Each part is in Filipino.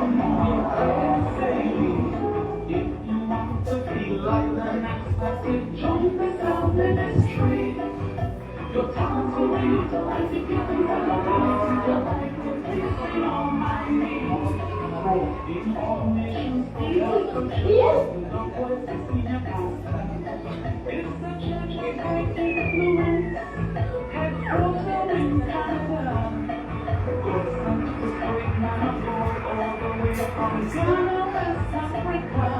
from morning prayer daily. If you want to feel like the next person, join the sound ministry. Your talents will be utilized, your giftings and abilities, your life will please the Almighty. In all nations, the voices in your pastor. It's the church with great influence, headquartered in Canada. God sent this great man of God all the way from Ghana, West Africa,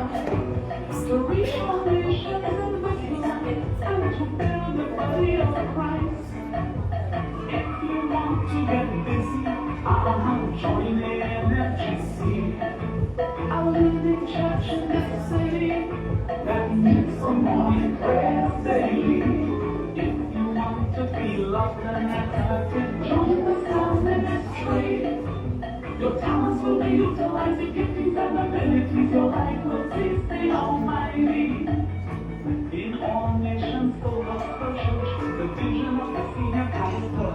to reach all nations in Muslim and to build the body of Christ. If you want to get busy, I'll join the NFGC. Our leading church in this city that meets for morning prayer daily. If you want to feel loved and accepted, join the sound ministry. Your talents will be utilized, your giftings and abilities, your life will please the Almighty. In all nations, the gospel church, the vision of the senior pastor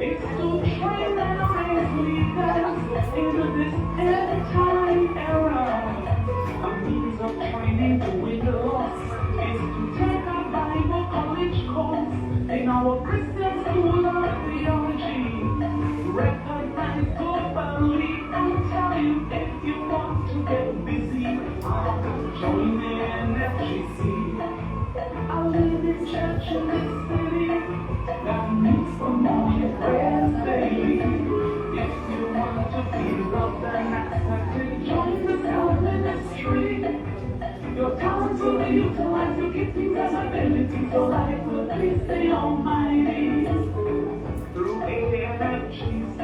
is to train and raise leaders in this end-time era. A means of training to win the lost is to take a Bible college course in our Christian school of theology. Recognize globally and tell you if you want to get busy, join the NFGC. Our leading church in this city that meets for morning prayers daily. If you want to feel loved and accepted, join the sound ministry. Your talents will be utilized, your giftings and abilities, your life will please the Almighty. Through ANFGC,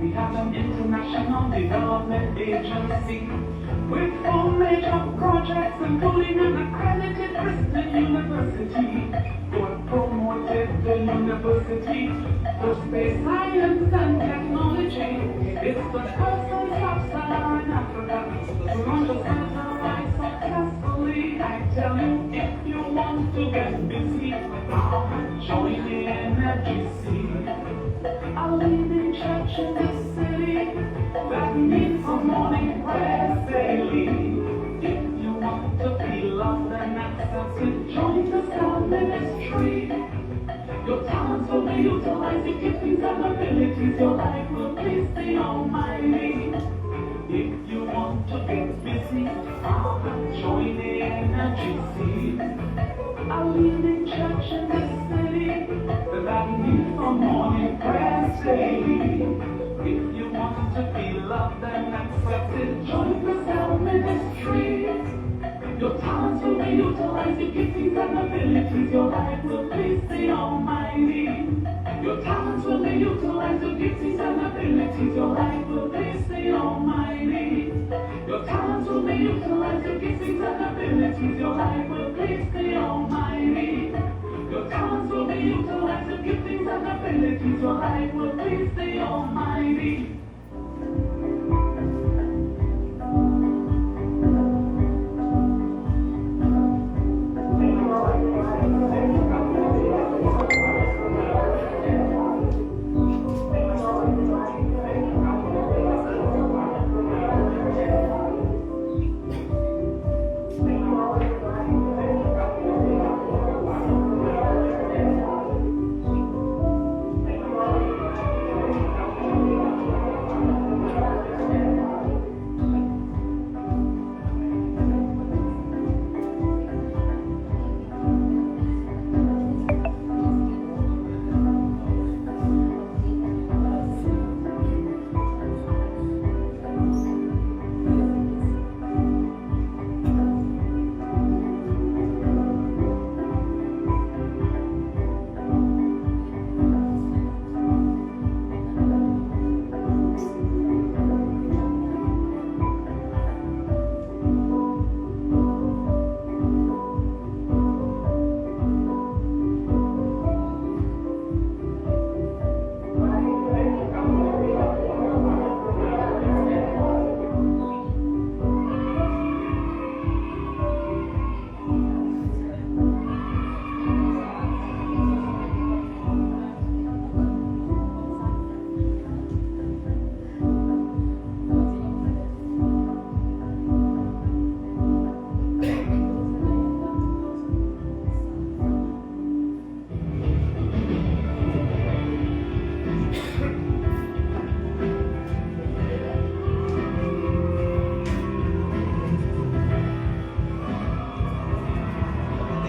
we have an international development agency with 4 major projects, including an accredited Christian university. God promoted the university for space science and technology. It's the first in sub-Saharan Africa to launch a satellite successfully. I tell you, if you want to get busy, join the NFGC. Our leading church in this city that meets for morning prayers daily. If you want to feel loved and accepted, join the sound ministry. Your talents will be utilized, your giftings and abilities, your life will please the Almighty. If you want to get busy, join the NFGC. Our leading church in this city that meets for morning prayers daily. If you want to be loved and accepted, join the sound ministry. Your talents will be utilized, your giftings and abilities, your life will please the Almighty. Your talents will be utilized, your giftings and abilities, your life will please the Almighty. Your talents will be utilized, your giftings and abilities, your life will please the Almighty. Your talents will be utilized, your giftings and abilities, your life will please the Almighty.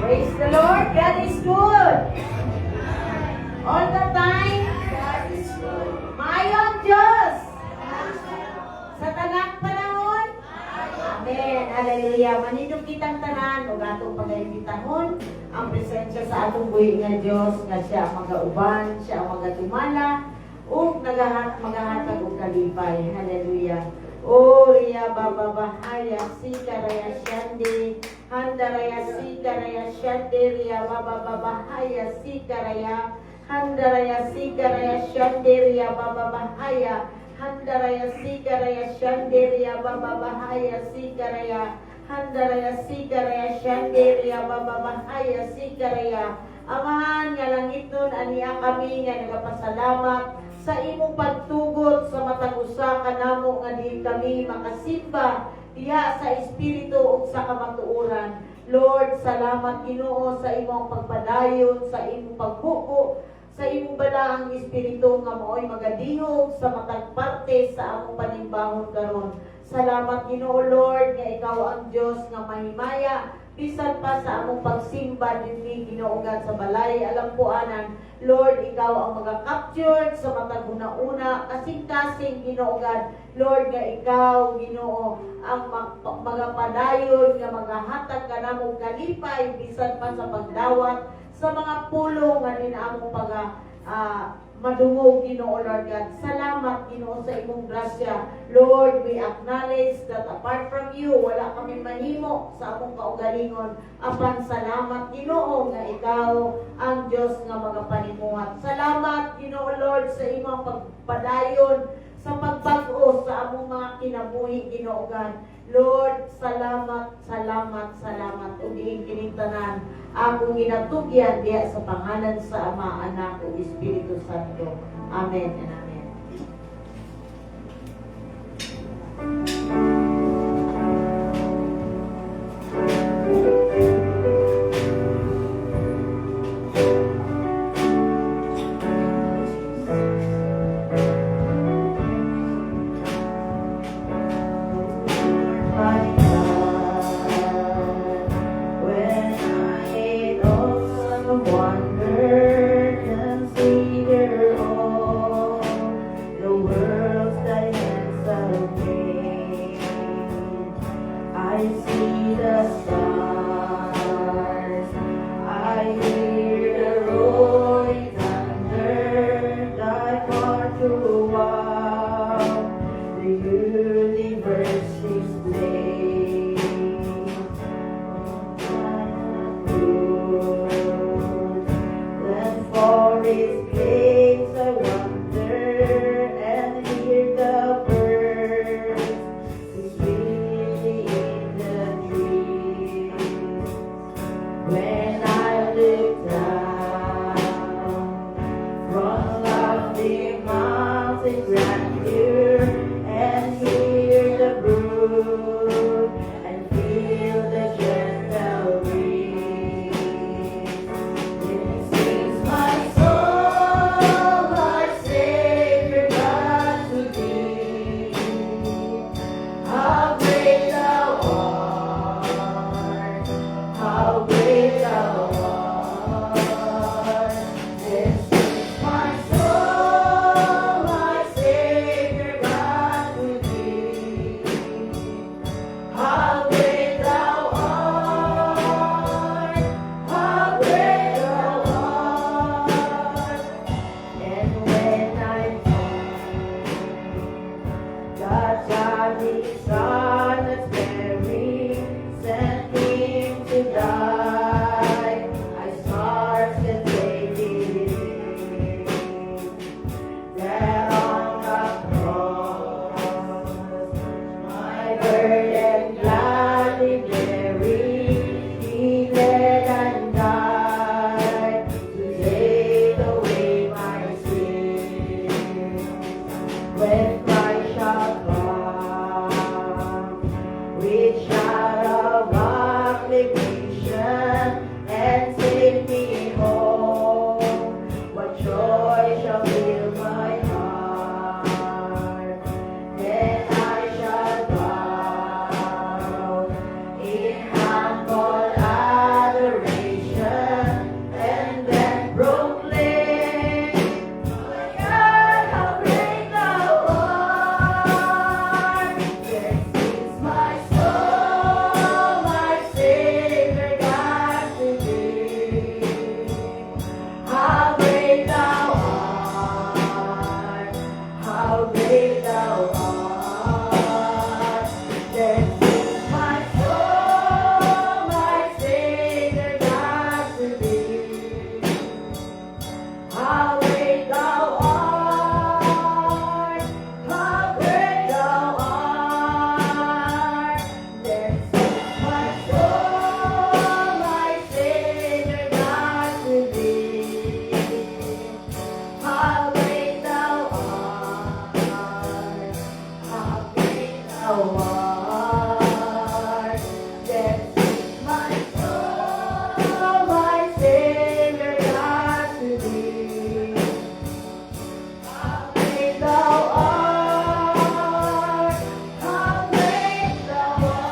Praise the Lord. God is good. All the time. God is good. Mayong Diyos. Sa tanang panahon. Amen. Hallelujah. Manindong kitang tanan o atong pag-imbitahon ang presensya sa atong buhi nga Diyos nga siya ang magauban, siya ang magatumala ug magahatag og kalipay. Hallelujah. O Ria Baba Bahaya Sikaraya Shande Handaraya Sikaraya Shande Ria Baba Bahaya Sikaraya Handaraya Sikaraya Shande Ria Baba Bahaya Handaraya Sikaraya Shande Ria Baba Bahaya Sikaraya Handaraya Sikaraya Shande Ria Baba Bahaya Sikaraya. Amahan nga langit nun aniya kami nga nagapasalamat sa imong pagtugot sa matag usa kanamo nga di kami makasimba diha sa espiritu ug sa kamatuoran. Lord, salamat Ginoo sa imong pagpadayon, sa imong pagbuko, sa imong balaang espiritu nga maoy magadihog sa matag parte sa among panimbahon karon. Salamat Ginoo Lord nga ikaw ang Dios nga mahimaya bisan pa sa among pagsimba dinhi Ginoo God sa balay alampuanan. Lord, ikaw ang mag-capture sa matag una-una kasing-kasing Ginoo God. Lord, nga ikaw Ginoo ang magapadayon nga magahatag kanamong kalipay bisan pa sa pagdawat sa mga pulong nga dinamong madungog Ginoo Lord God. Salamat Ginoo sa imong grasya. Lord, we acknowledge that apart from you, wala kami mahimo sa among kaugalingon. Apan salamat Ginoo nga ikaw ang Dios nga magapanimuhat. Salamat Ginoo Lord sa imong pagpadayon sa pagbag-o sa among mga kinabuhi Ginoo God. Lord, salamat, salamat, salamat. Udiin kinitanan akong ginatugyan diya sa pangalan sa Ama, Anak, ug Espiritu Santo. Amen and amen. thou art. Yes, my soul, my Savior, God to thee. How great thou art, how great thou art.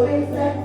always and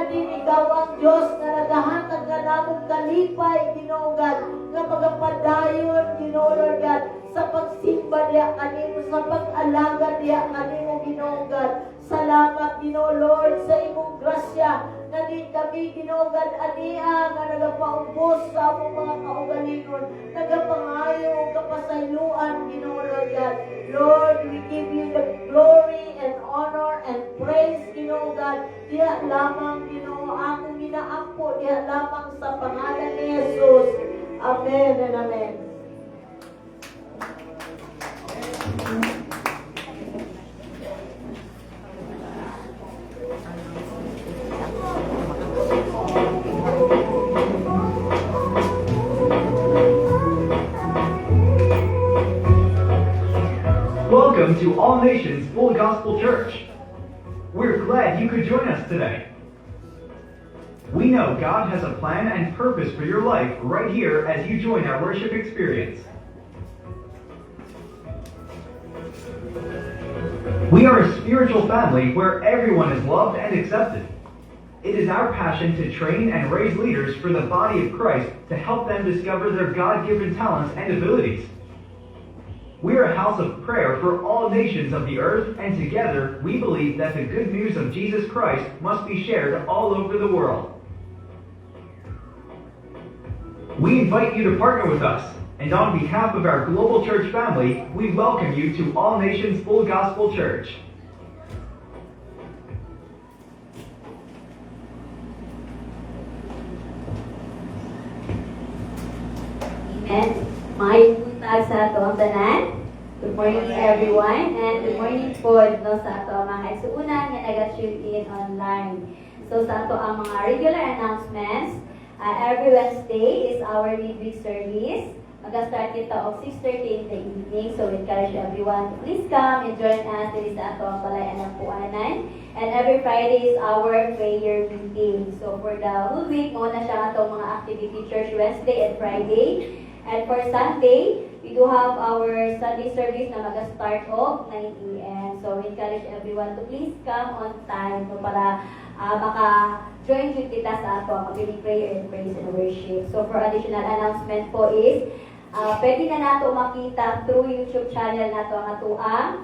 din ikaw ang Diyos na nagahatag ka namong kalipay, Ginoo God, nga magapadayon, Ginoo Lord God, sa pagsimba diya kanimo, sa pag-alaga diya kanimo, Ginoo God. Salamat, Ginoo Lord, sa imong grasya na din kami, Ginoo God, ania nga nagapaubos sa among mga kaugalingon, nagapangayo o kapasayloan, Ginoo Lord God. Lord, we give you the glory and honor and praise, Ginoo God. Diya lamang, Ginoo, akong ginaampo, diya lamang sa pangalan ni Jesus. Amen and amen. Welcome to All Nations Full Gospel Church. We're glad you could join us today. We know God has a plan and purpose for your life right here as you join our worship experience. We are a spiritual family where everyone is loved and accepted. It is our passion to train and raise leaders for the body of Christ to help them discover their God-given talents and abilities. We are a house of prayer for all nations of the earth, and together we believe that the good news of Jesus Christ must be shared all over the world. We invite you to partner with us, and on behalf of our global church family, we welcome you to All Nations Full Gospel Church. Amen. Maayong buntag sa ato ang tanan. Good morning everyone, and good morning po no, sa ato ang mga kaisuunan nga nag-tune in online. So sa ato ang mga regular announcements, every Wednesday is our midweek service. Mag-start kita of 6:30 in the evening. So we encourage everyone to please come and join us dito sa ato ang Balayan ng Puanan. And every Friday is our prayer meeting. So for the whole week, muna siya atong mga activity church Wednesday and Friday. And for Sunday, we do have our Sunday service na mag-start of 9 a.m. So we encourage everyone to please come on time no, para maka-join kita sa ato ang mabiling prayer and praise and worship. So for additional announcement po is, pwede na nato makita through YouTube channel nato ang atuang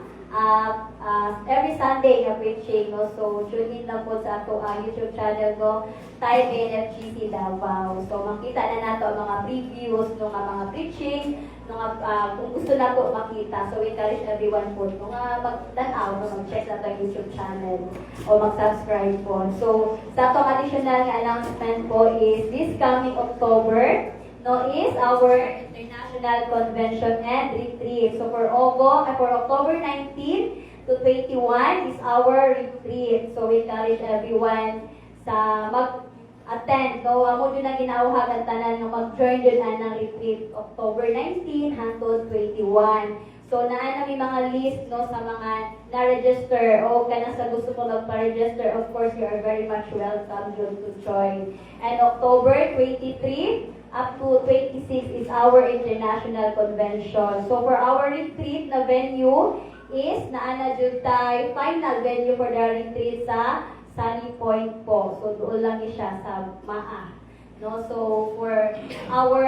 every Sunday na preaching, no? So tune in lang po sa ato ang YouTube channel, no? Time NFGC Davao. So makita na nato ang mga previews ng mga preaching, kung gusto na po makita. So we encourage everyone po no, mag-tanaw, no, mag-check na ang YouTube channel o mag-subscribe po. So sa atong additional announcement po is this coming October, no, is our International Convention and Retreat. So for October 19 to 21 is our retreat. So we encourage everyone sa mag-attend. So amo din ang ginauhag ang tanan nga mag-join din ng retreat October 19 hangtod 21. So naa may mga list no sa mga na-register o kana sa gusto mo magpa-register, of course you are very much welcome to join. And October 23 up to 26 is our international convention. So for our retreat na venue is naana jud tay final venue for the retreat sa Sunny Point po. So doon lang siya sa Maa. No, so for our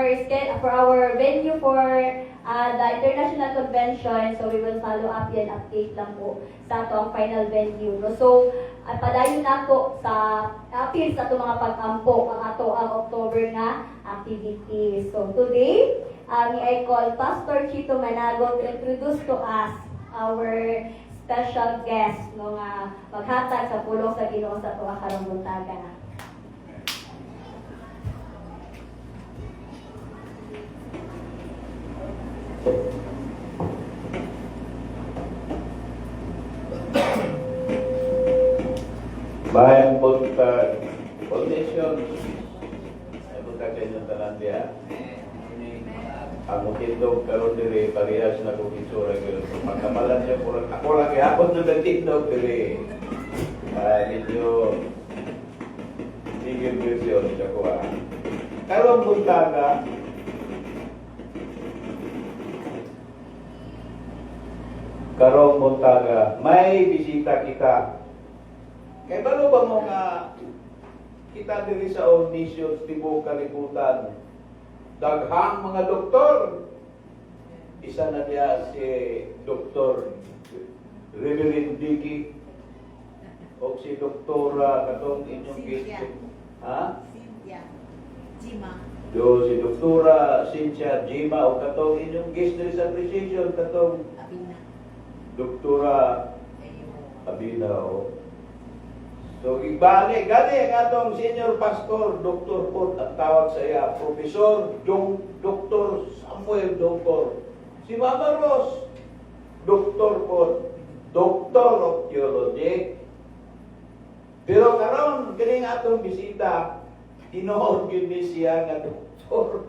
venue for the international convention, so we will follow up yan, update lang po sa ato ang final venue. No, so padayon na po sa appeal sa ato mga pag-ampo ang ato ang October na activities. So today, I call Pastor Chito Manago to introduce to us our special guest no nga maghatag sa pulong sa Ginoo sa tuwa karong buntaga. Bayang buntag foundation ay buntag kayo ng tanan diya. Ang mukindog karon diri parehas na kung itsura kayo. Pagkamalan niya ako lang kayapot na nagtindog diri. Ninyo bigyan version niya ko karong buntaga may bisita kita. Kay balo ba mo nga kita diri sa auditions tibok kalibutan. Daghang mga doktor. Isa na niya si Dr. Reverend Dicky o si Doktora katong inyong Cynthia. guest. Ha? Cynthia. Jima. Yo si Doktora Cynthia Jima o katong inyong guest diri sa appreciation katong Abina. Doktora Abinao. So, gani ang atong senior pastor, Dr. Pod, ang tawag sa iya, Professor Dr. Samuel Dongkor. Si Mama Ros, Dr. Pod, Doctor of Theology. Pero karon kining atong bisita, tinuod gyud ni siya nga doktor.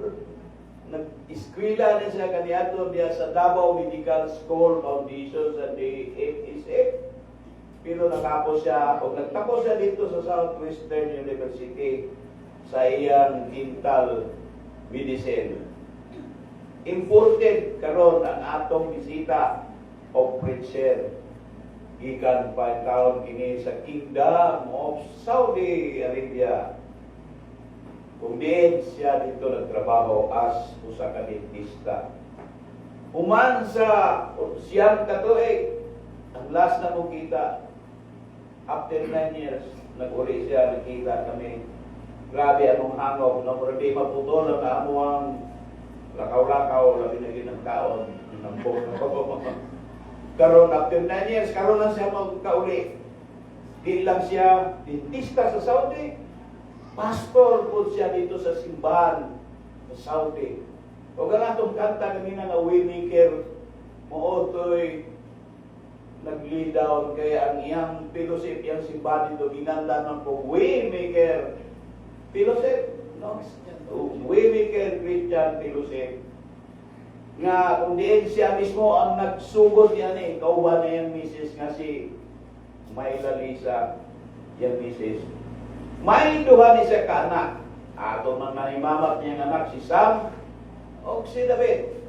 Nag-eskwela na siya kaniadto diya sa Davao Medical School Foundation sa DFSF. Pero nagtapos siya dito sa Southwestern University sa iyang dental medicine. Important karon ang atong bisita o preacher gikan pa taon kini sa Kingdom of Saudi Arabia. Kung din siya dito nagtrabaho as usa ka dentista. Human sa siyang katuig, ang last na mong kita, after 9 years, nag-uli siya, nakita kami. Grabe anong hangop, no? Pero di maputol ang amuang lakaw-lakaw, labi na ginang kaon. Karon after 9 years, karon lang siya magkauli. Di lang siya dentista sa Saudi, pastor po siya dito sa simbahan sa Saudi. O ganatong kanta kanina nga Waymaker, mootoy nag-lead down kaya ang iyang fellowship, iyang simbahan dito, ginanda ng po Waymaker Fellowship, no? Waymaker Christian Fellowship. Nga kung diin siya mismo ang nagsugod yan kauban na yung misis nga si Mayla Lisa, yung misis. May duha ni siya ka-anak. Ato man manimamat niyang anak si Sam o si David.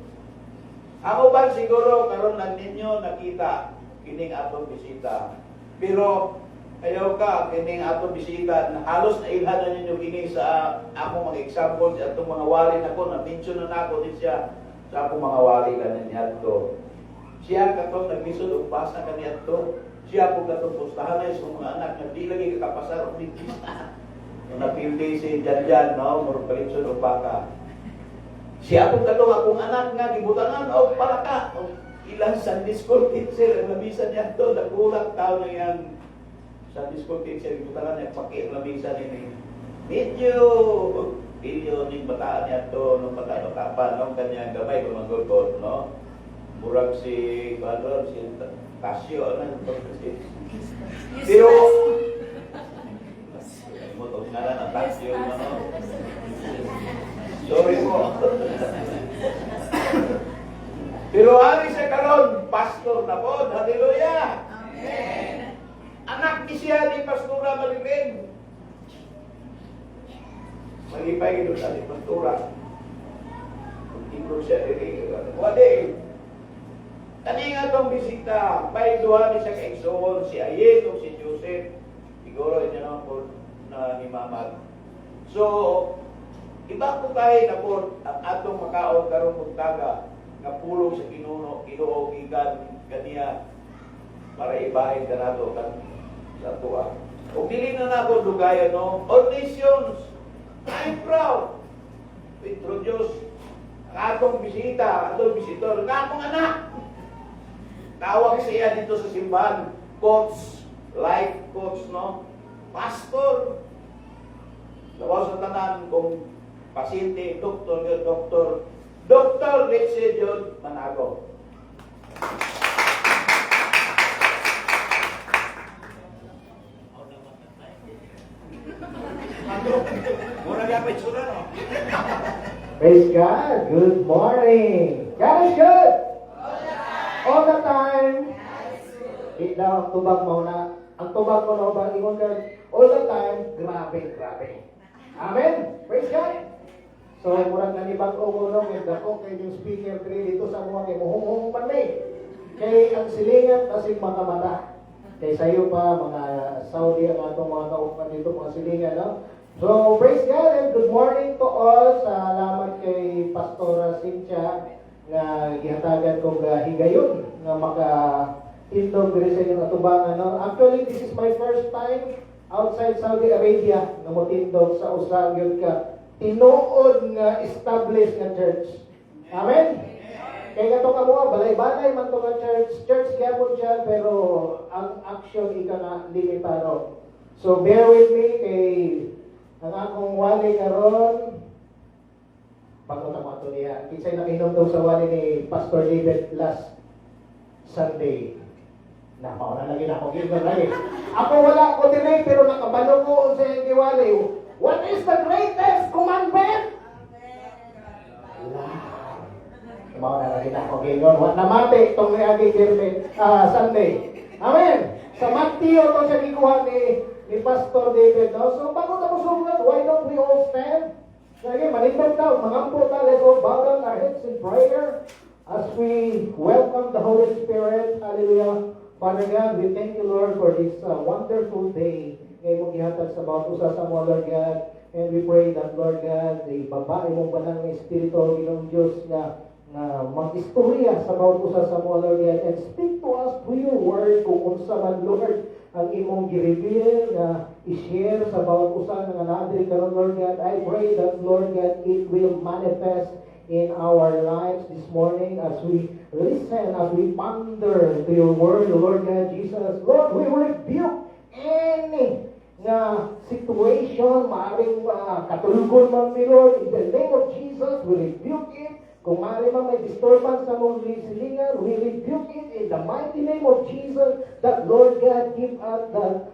Ako ba siguro karon lang ninyo nakita kining atong bisita. Pero ayaw ka kining atong bisita na halos nailhan na ninyo kini sa akong mga example sa atong mga wali nako na mention na nako din siya sa akong mga wali kanin adto. Siya katong naglisod og basa kani adto. Siya po katong pustahan sa mga anak na di lagi kakapasar og dentista. Napildi si Janjan, no, murag palitson og baka. Siya po katong akong anak nga gibutangan og palaka. Ilang Sunday school teacher, labisa niya ito, nagulak tao na yan. Sunday school teacher, gibutaran niya, labisa niya. Medyo ning bataan niya ito, nung bata-bata pa, nung kanya gamay, kumagulkot, no? Murag si Tasyo, ano? Pero, mo itong ngalan ang Tasyo, no? Sorry po. Pero ari sa karon, pastor na po. Hallelujah. Amen. Anak ni siya ni Pastora Malibeng. Malipay ito sa ni Pastora. Kung siya dili. Wadi. Kani nga itong bisita, may duha ni siya kaigsoon, si Ayet o si Joseph. Siguro ito naman po na himamat. So, iba po tayo na po ang atong makaon karong puntaga nga pulong sa Ginoo gikan kaniya para ibahin ka nato kan sa tuwa. Kung dili na nato dugayan, no, all nations, I'm proud to introduce ang atong bisita, atong visitor, ang atong anak. Tawag siya dito sa simbahan, coach, life coach, no, pastor. Lawas sa tanan kung pasyente, Dr. Richie John Manago. Praise God. Good morning. God is good. All the time. Ikaw ang tubag mo na. Ang tubag mo na ba? Ingon ka. All the time. Grabe, grabe. Amen. Praise God. So, murag nanibag ko nung ako kay yung speaker dito sa mga kay muhumong panay. Kay ang silingat kasing makamata. Kay sayo pa, mga Saudi ang atong mga kaupan dito, mga silingan, no? So, praise God and good morning to all. Salamat kay Pastora Cynthia nga gihatagan kong higayon nga makatindog diri sa inyong atubangan. No? Actually, this is my first time outside Saudi Arabia na motindog sa usa gyud ka tinuod nga established nga church. Amen. Kaya nga itong mga balay-balay man ito nga church gyapon siya, pero ang action ika na limitado. So bear with me kay ang akong wali karon bago ta mo niya. Kinsay nakinom daw sa wali ni Pastor David last Sunday. Napauna lagi na ako gigon lagi. Ako wala ko dire pero nakabalo ko sa iyang giwali. What is the greatest commandment? Mau na lagi na ako gigon. What namate tong niagi Sunday. Amen. Sa Matthew to siya gikuha ni Pastor David. No? So bago ta mo sulat, why don't we all stand? Sige, manindog daw, mangampo ta, let's all bow down our heads in prayer as we welcome the Holy Spirit. Hallelujah. Father God, we thank you, Lord, for this wonderful day. Ngayon mong gihatag sa bawat usa sa mga, Lord God. And we pray that, Lord God, the babae mong banal na Espiritu, Ginong Diyos, na mag-istorya sa bawat usa sa mga, Lord God, and speak to us through your word kung unsa man, Lord, ang imong gi-reveal na i-share sa bawat usa nga naadiri karon, Lord God. I pray that, Lord God, it will manifest in our lives this morning as we listen, as we ponder to your word, Lord God Jesus. Lord, we rebuke any na situation, maaring katulugon man ni Lord, in the name of Jesus, we rebuke it. Kung maaari man may disturbance sa mong silingan, we rebuke it in the mighty name of Jesus, that Lord God, give us the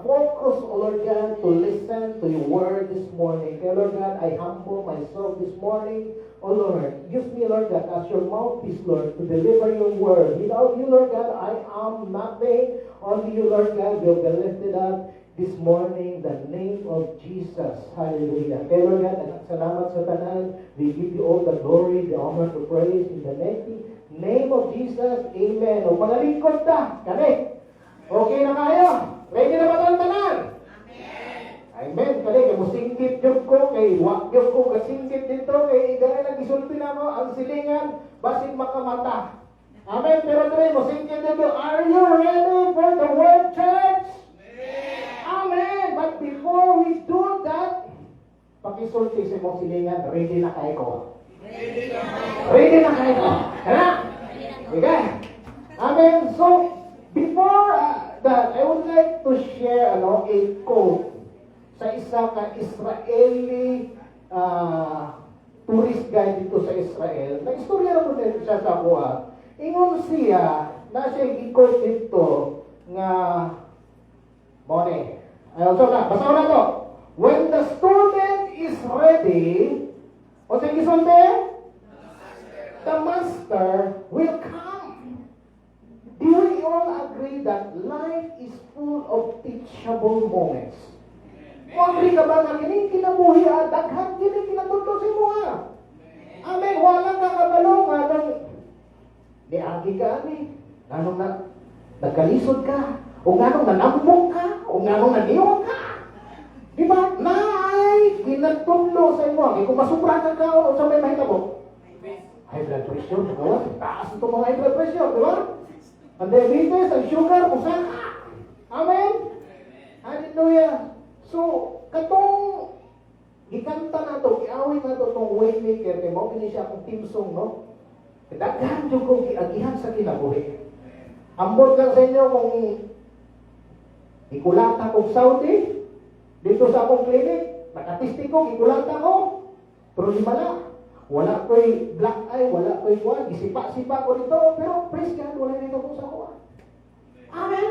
focus, Lord God, to listen to your word this morning. Kaya Lord God, I humble myself this morning. Oh Lord, use me, Lord God, as your mouthpiece, Lord, to deliver your word. Without you, Lord God, I am nothing. Only you, Lord God, will be lifted up this morning, the name of Jesus. Hallelujah. Kaya Lord God, salamat sa tanan. We give you all the glory, the honor, the praise in the name of Jesus. Amen. O pangalingkod ta, kani. Okay na kayo? Ready na ba ang tanan? Amen. Kani, kay musingkit yung ko, kay wak yung ko, kasingkit dito, kay igay nag-isulpi na mo, ang silingan, basin makamata. Amen. Pero dre, musingkit dito, are you ready for the word, church? Amen. But before we do that, pakisulti sa mong silingan, ready na kayo ko. Ready na kayo ko. Kaya? Okay. Amen. So, before that, I would like to share a quote sa isa ka Israeli tourist guide dito sa Israel. Naistorya na po din siya sa kuha. Ingon siya, na siya i-quote dito nga morning. So basa na to. When the student is ready, o sige sunde, the master will come. Do we all agree that life is full of teachable moments? O agree ka ba na kining kinabuhi daghan kining kinatuto si mo Amen. Walang kakabalo nga nang niagi ka Nanong na nagkalisod ka. O nga nung nanambong ka, o nga nung naniwag ka. Di ba? Naay, ginagtudlo sa inyo. Kung masubra ka ka, o sa may mahitabo. High blood pressure, magawa. Taas ito mga high blood pressure, di ba? Ang diabetes, ang sugar, usan ka. Amen? Hallelujah. So, katong gikanta na to, iawin na to itong Waymaker, kaya mo siya akong team song, no? Daghan yung kong giagihan sa kinabuhi. Ambot lang sa inyo kung ikulata kong Saudi, dito sa akong clinic, nakatistik ko, ikulata ko, pero di mala. Wala ko'y black eye, wala ko'y kuwan, isipa-sipa ko dito, pero praise God, wala nito kung sa kuwan. Amen?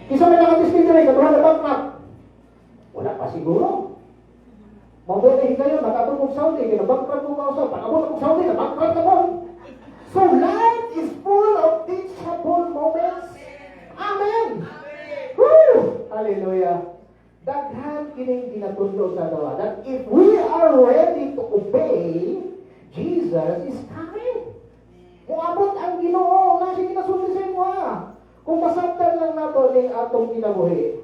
Isa may nakatistik rin, katulad na bankrupt. Wala pa siguro. Mabuhay kayo, nakatulog Saudi, kaya bankrupt ko kausap, pag-abot akong Saudi, na-bankrupt ako. So life is full of teachable moments. Amen. Woo! Hallelujah. Daghan kining ginatundo sa dawa that if we are ready to obey, Jesus is coming. Kung abot ang Ginoo, na siya ginasulti sa inyo Kung masabtan lang nato ning atong kinabuhi,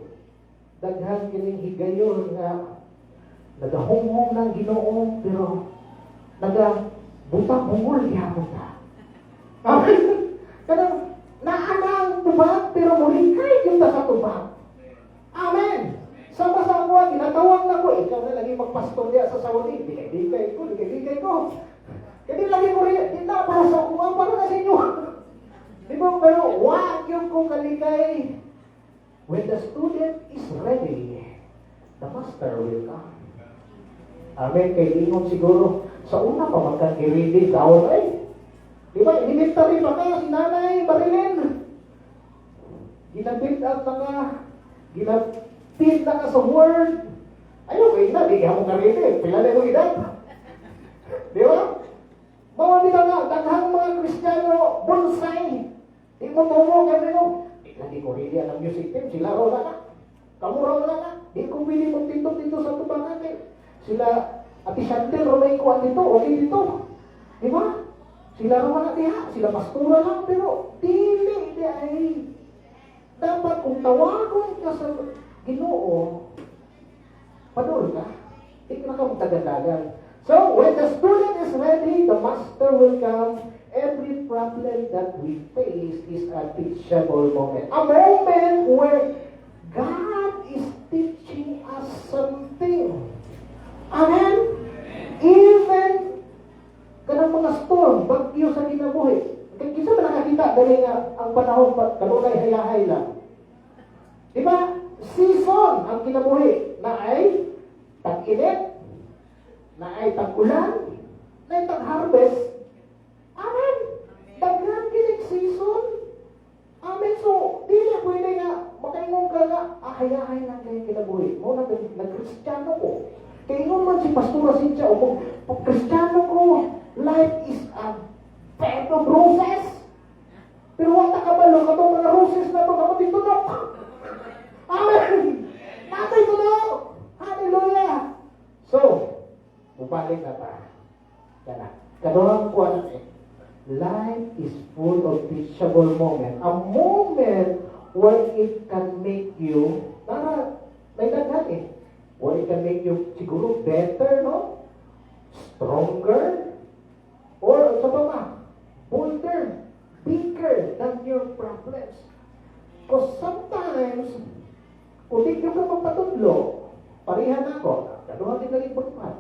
daghan kining higayon nga nagahonghong ng Ginoo pero nagabutang bungol gihapon ta. Amen. Kanang naanang tubag pero mulikay yung ta sa tubag. Amen. Sama sa ako, ginatawag na ko, ikaw na lagi magpastor diya sa Saudi. Digay ko. Kaya lagi ko rin, di na para sa ako, para na sa inyo. Di ba? Pero wag yung kong kaligay. When the student is ready, the master will come. Amen. Kaya ingon siguro, sa una pa magkakirili, daw ay. Di ba? Elementary pa ka, si Nanay Marilyn. Ginabit up na ka. Ginabit na ka sa word. Ayaw, kayo na, di ka mo karili. Pila na yung edad. Di ba? Bawa nila nga, daghang mga Kristiyano, bonsai. Di mo tumo, kaya nyo. Lagi ko rin yan ang music team. Sila raw na ka. Kamu raw na ka. Di ko pili mong tito sa tubangan eh. Sila, Ati Chantel, Romay ko at dito, okay dito. Di ba? Sila raw na diha. Sila pastura lang, pero dili ay. Dapat kung tawagon ka sa Ginoo, padul ka. Di ka na magtagandagan. So, when the student is ready, the master will come. Every problem that we face is a teachable moment. A moment where God is teaching us something. Amen? Even kanang mga storm, bagyo sa kinabuhi. Kisa ba nakakita dali nga ang panahon kanunay hayahay lang. Di ba? Season ang kinabuhi na ay tag-init, na ay tag-ulan, na ay tag-harvest. Amen. Daghan kinig season. Amen. So, dili pwede nga makaingon ka nga, hayahay lang kayo kinabuhi. Mo nag-Kristiyano ko. Kaya ingon man si Pastora Cynthia, pag Kristiyano ko, life is a bed of roses. Pero wala ka balo, katong mga roses na ito, kapatid tunok. Amen. Natay tunok. Hallelujah. So, bubalik na ta. Kana. Kaduhang kuha na life is full of teachable moment. A moment where it can make you, may daghan eh. Where it can make you siguro better, no? Stronger. Or, sa ba? Bolder. Bigger than your problems. Because sometimes, kung di ka magpatudlo, parihan ako. Kaduhang din naging pagpat.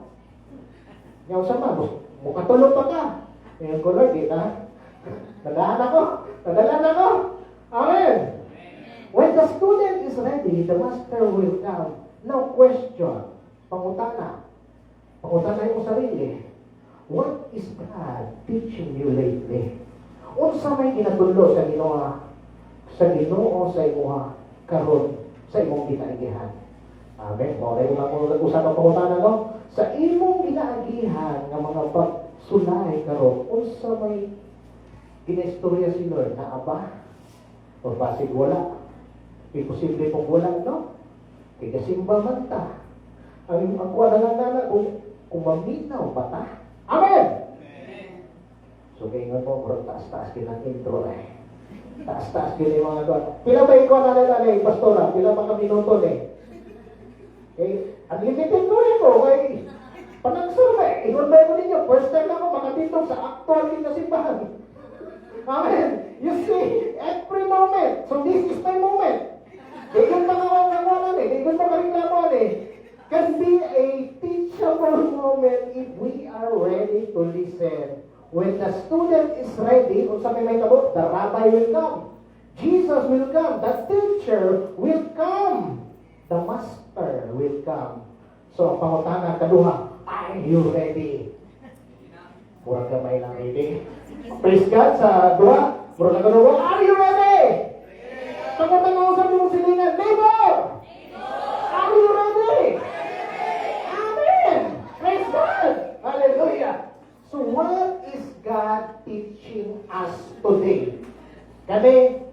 Ngayon sama, mukatulog pa ka. Ngayon ko, Lord, Tadaan ako. Amen. When the student is ready, the master will come. Now question, pangutana yung sarili. What is God teaching you lately? Unsa may ginatulo sa Ginoo sa imuha karon sa imong ginaagihan. Amen. Mo rin lang mo usap ang pangutana, no? Sa imong ginaagihan nga mga pagsulay karon, unsa may ginistorya si Lord na aba? O basig wala. Imposible pong wala, no? Kaya kasimba man ta. Ang kuha na lang kung maminaw ba ta? Amen! So kaya nga po, bro, taas-taas kinang intro eh. Taas-taas kin yung mga doon. Pila ba ikaw na pastora? Pila ba kami minuto eh? Unlimited ko rin ko. Panagsur eh. Inunbay ko ninyo. First time ako makatitong sa actual kinasimbahan. Amen! You see, every moment. So this is my moment. Kaya mga kawalan eh. Kaya mga karinglaman eh. Can be a teachable moment if we are ready to listen. When the student is ready, kung sabi may tabo, the rabbi will come. Jesus will come. The teacher will come. The master will come. So, ang pangutana, kaduha, are you ready? Murang gamay lang ready. Praise God sa dua. Murang kaduha, are you ready? Pagkata nga usap yung silingan, neighbor! Are you ready? Amen! Praise God! Hallelujah! So what is God teaching us today? Kani,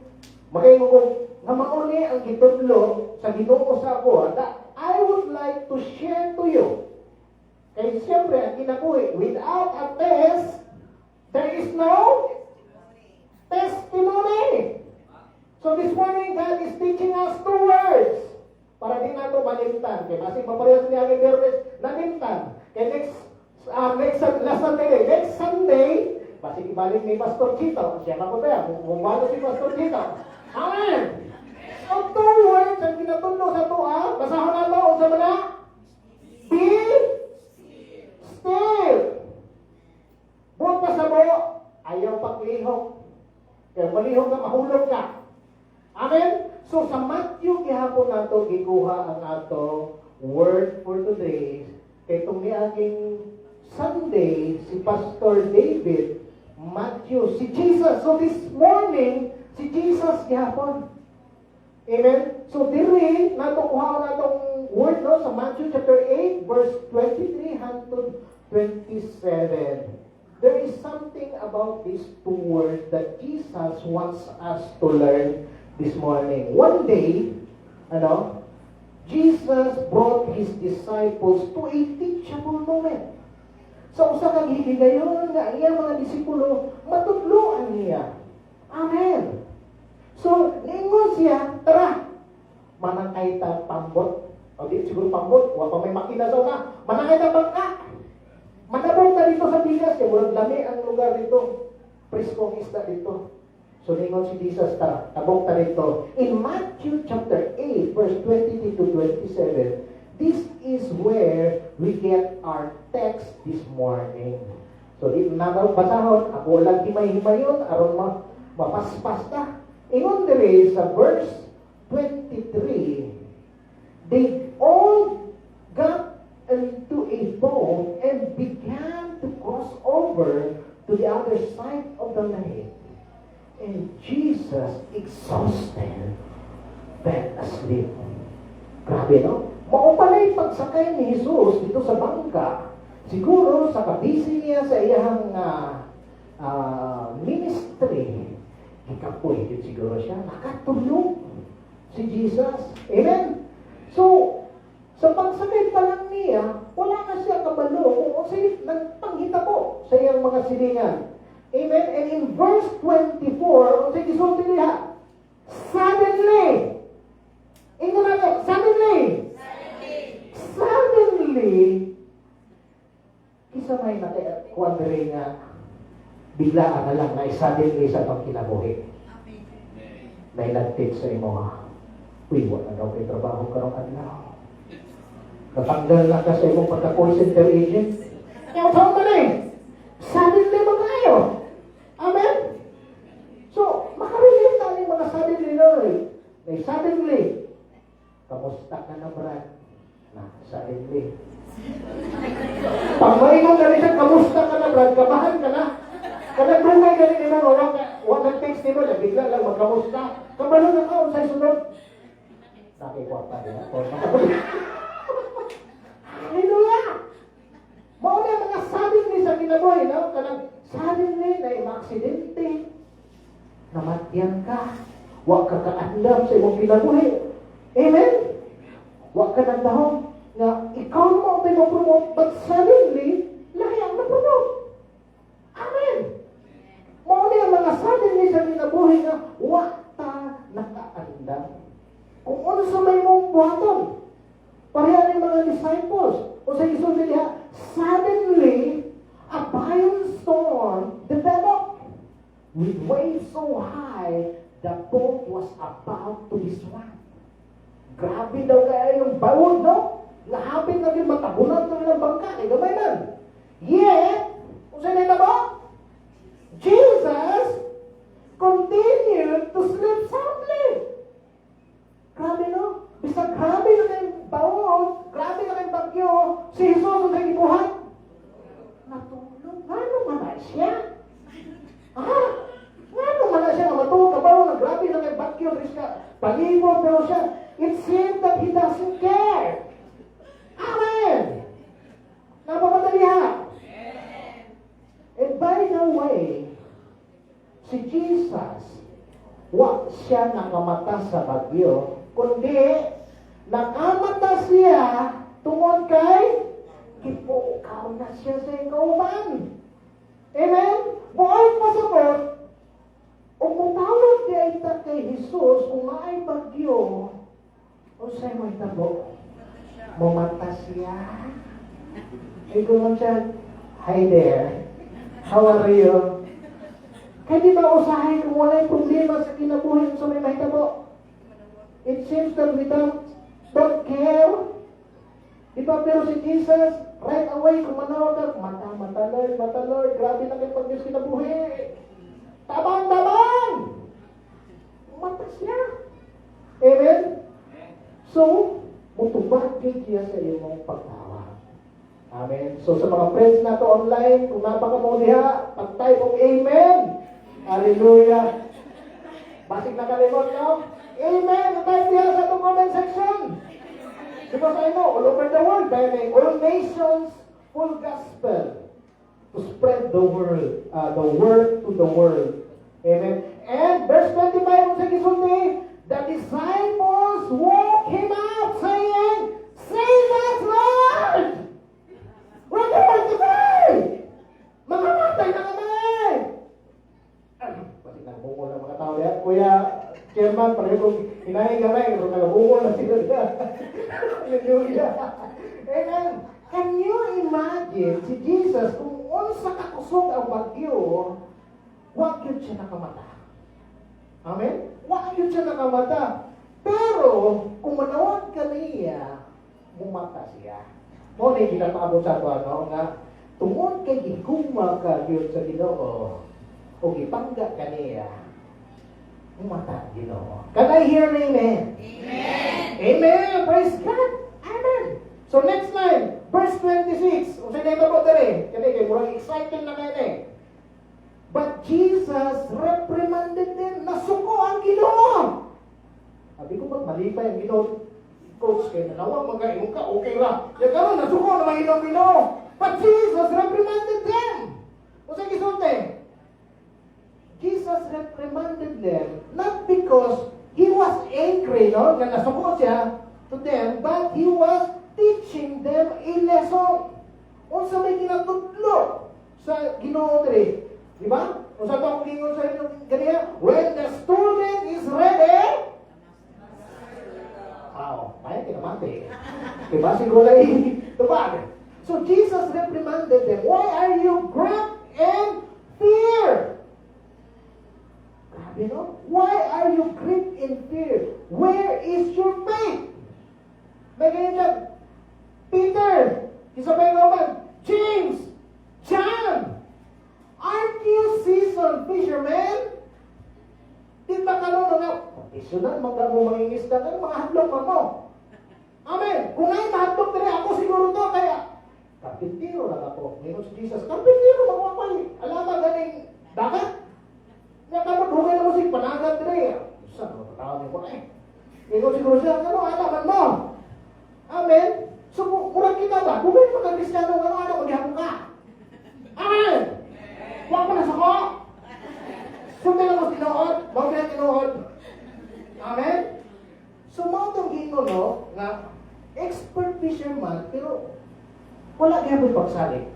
makaingon ko, nga mauni ang gitudlo sa Ginoo sa ako, that I would like to share to you. Kaya siyempre, ang kinabuhi, without a test, there is no testimony. So this morning, God is teaching us two words. Para di nato malimtan. Kaya masing maparehas niya ang Bernes, nalimtan. Kaya next Sunday, masing ibalik ni Pastor Chito. Siya na ko ba? Bumalo si Pastor Chito. Amen! Ang two words ang kinatundo sa tuwa, basahon na mo, sa mana? Be still. Buwan pa sa mo, ayaw paglihok. Kaya malihok ka, mahulog ka. Amen? So sa Matthew, gihapon nato gikuha ang ato word for today. Kaya itong niaging Sunday, si Pastor David, Matthew, si Jesus. So this morning, si Jesus gihapon. Amen? So diri, nato kuha natong word no, sa Matthew chapter 8, verse 23 hangtod 27. There is something about these two words that Jesus wants us to learn this morning. One day, Jesus brought His disciples to a teachable moment. Sa usa ka higayon nga iya mga disipulo, matudloan niya. Amen. So, ningon siya, tara, manangay ta pambot. O di, siguro pambot, wa pa may makina daw na. Manangay ta bangka. Manabog na dito sa bigas, kaya walang lami ang lugar dito. Priskong isda dito. So, ningon si Jesus, tara, tabog ta dito. In Matthew chapter 8, verse 23 to 27, this is where we get our text this morning. So, di na basahon, ako lang himay-himayon, aron mapaspas ta. Ingon diri sa verse 23, they all got into a boat and began to cross over to the other side of the lake. And Jesus, exhausted, fell asleep. Grabe, no? Maupalay pagsakay ni Jesus dito sa bangka. Siguro sa kabisi niya sa iyang ministry, ikapoy din siguro siya. Nakatulog si Jesus. Amen? So, sa pagsakay pa lang niya, wala na siya kabalo kung sa'yo nagpanghita po sa iyang mga silingan. Amen? And in verse 24, kung sa'yo isulti niya, suddenly, ingon natin, suddenly, isa may nakuandere nga, biglaan na lang na suddenly sa pagkinabuhi. Nailagtit sa imo nga, uy, wala daw kayo trabaho karong adlaw. Natanggal na ka sa imong pagka-call center agent. Kaya saan ba na eh? Suddenly mo kayo. Amen? So, makarelate na yung mga suddenly na eh. May suddenly. Kamusta ka na, Brad? Na, suddenly. Pag maingong na rin siya, kamusta ka na, Brad? Kabahan ka na. Kanagdungay ka rin naman, wala text ni mo, bigla lang magkamusta. Kabalo na ka, unsay sunod. Nakikwarta niya. Hallelujah! Mauna yung mga suddenly sa kinabuhi, no? Kanang suddenly na yung aksidente. Namatyan ka. Huwag ka kaandam sa imong kinabuhi. Amen? Huwag ka nagdahong nga ikaw mo ang pinopromote, but suddenly, lahi ang napromote. Amen! Mauna yung mga suddenly sa kinabuhi nga huwag ta nakaandam. Kung ano sa may mong buhaton, pareha ng mga disciples. O sa isunod niya, suddenly, a violent storm developed. With waves so high, the boat was about to be swamped. Grabe daw kaya yung bawod, no? Nahapit na din matabunan ng ilang bangka. Eh, gamay man. Yet, kung saan na ba? Jesus continued to sleep soundly. Grabe, no? Bisa grabe na kayong bawon, grabe na kayong bagyo, si Jesus ang kayong ibuhat. Natulog. Ano man na siya? Ano man na siya na matulog ka bawon, na grabe na kayong bagyo, palibot, pero siya, it seems that He doesn't care. Amen! Napapadalihan. And by the way, si Jesus, wag siya nakamata sa bagyo, kundi nakamata siya tungod kay kipukaw na siya sa ikauban. Amen? Buhay pasabot, umutawag di ay kay Jesus kung maay bagyo, o sa'yo mo hitabo. Mamata siya. Ay, gano'n siya. Hi there. How are you? Kaya di ba usahay kung wala yung problema sa kinabuhi sa may mahitabo? It seems that we don't care. Di ba, pero si Jesus, right away, kung manawag ka, mata, Lord, grabe na kayo pag Diyos kinabuhi. Tabang! Mata siya. Amen? So, mutubag din siya sa iyong pagtawa. Amen? So, sa mga friends na to online, kung napaka mo diha, pag-type of Amen. Hallelujah. Basig na kalimot, no? Amen! Type diha sa itong comment section. Because I know, all over the world, by all nations, full gospel to spread the word to the world. Amen. And verse 25 sa gisulti, the disciples woke him up, saying, "Save us, Lord! We're going to die! Mamamatay na kami!" Pati nagbungol ng mga tao yan. Kuya, chairman, pareho kong hinahin gamay, kung nagbungol na sila niya. Hallelujah. Amen. Can you imagine si Jesus kung unsa kakusog ang bagyo, wag yun siya nakamata. Amen? Wag yun siya nakamata. Pero, kung manawag ka niya, mumata siya. Mo na ginataabot sa ito, ano, nga, tungod kay giguma ka yun sa Ginoo, o gipangga ka niya, mumata Ginoo. Can I hear an amen? Amen! Amen! Praise God! Amen! So next line, verse 26. Kung sa'yo na ito po dali, kasi kayo murang excited na kayo eh. But Jesus reprimanded them. Nasuko ang Ginoo. Sabi ko, ba't malipay ang Ginoo? Coach, kayo nanawag, mag-aimong ka, okay lang. Yan ka rin, nasuko na mahilong Ginoo. But Jesus reprimanded them. Kung sa'yo gisunte, Jesus reprimanded them, not because He was angry, no? Na nasuko siya to them, but He was teaching them a lesson. O sa may kinatudlo sa Ginoo diri. Di ba? O sa itong gingon sa inyo ganyan, when the student is ready, may kinamati. Diba? Siguro ay tubag. So Jesus reprimanded them, why are you gripped in fear? Grabe, no? Why are you gripped in fear? Where is your faith? May ganyan dyan. Peter, Isabel Roman, James, John, aren't you seasoned fishermen? Di ba kanon nga, isunod, magdamo mangingisda ka, mga hadlok mo. Amen. Kung ay mahadlok na rin ako siguro to, kaya karpintero lang ako. Ngayon si Jesus, karpintero lang ako ay alaman ganing dagat. Nga kamot, hugay na mo si panagat na rin. Saan mo patawag mo eh? Ngayon siguro siya, ano, alaman mo. Amen. So, kurang kita ba? Bumili mo ka Kristiyano, ano, maghihapon ka. Amen! Huwag mo na sako! Sundin lang mo tinuod, huwag mo na tinuod. Amen? So, mga itong gingon, no, nga, expert fisherman, pero wala kaya po pagsalik.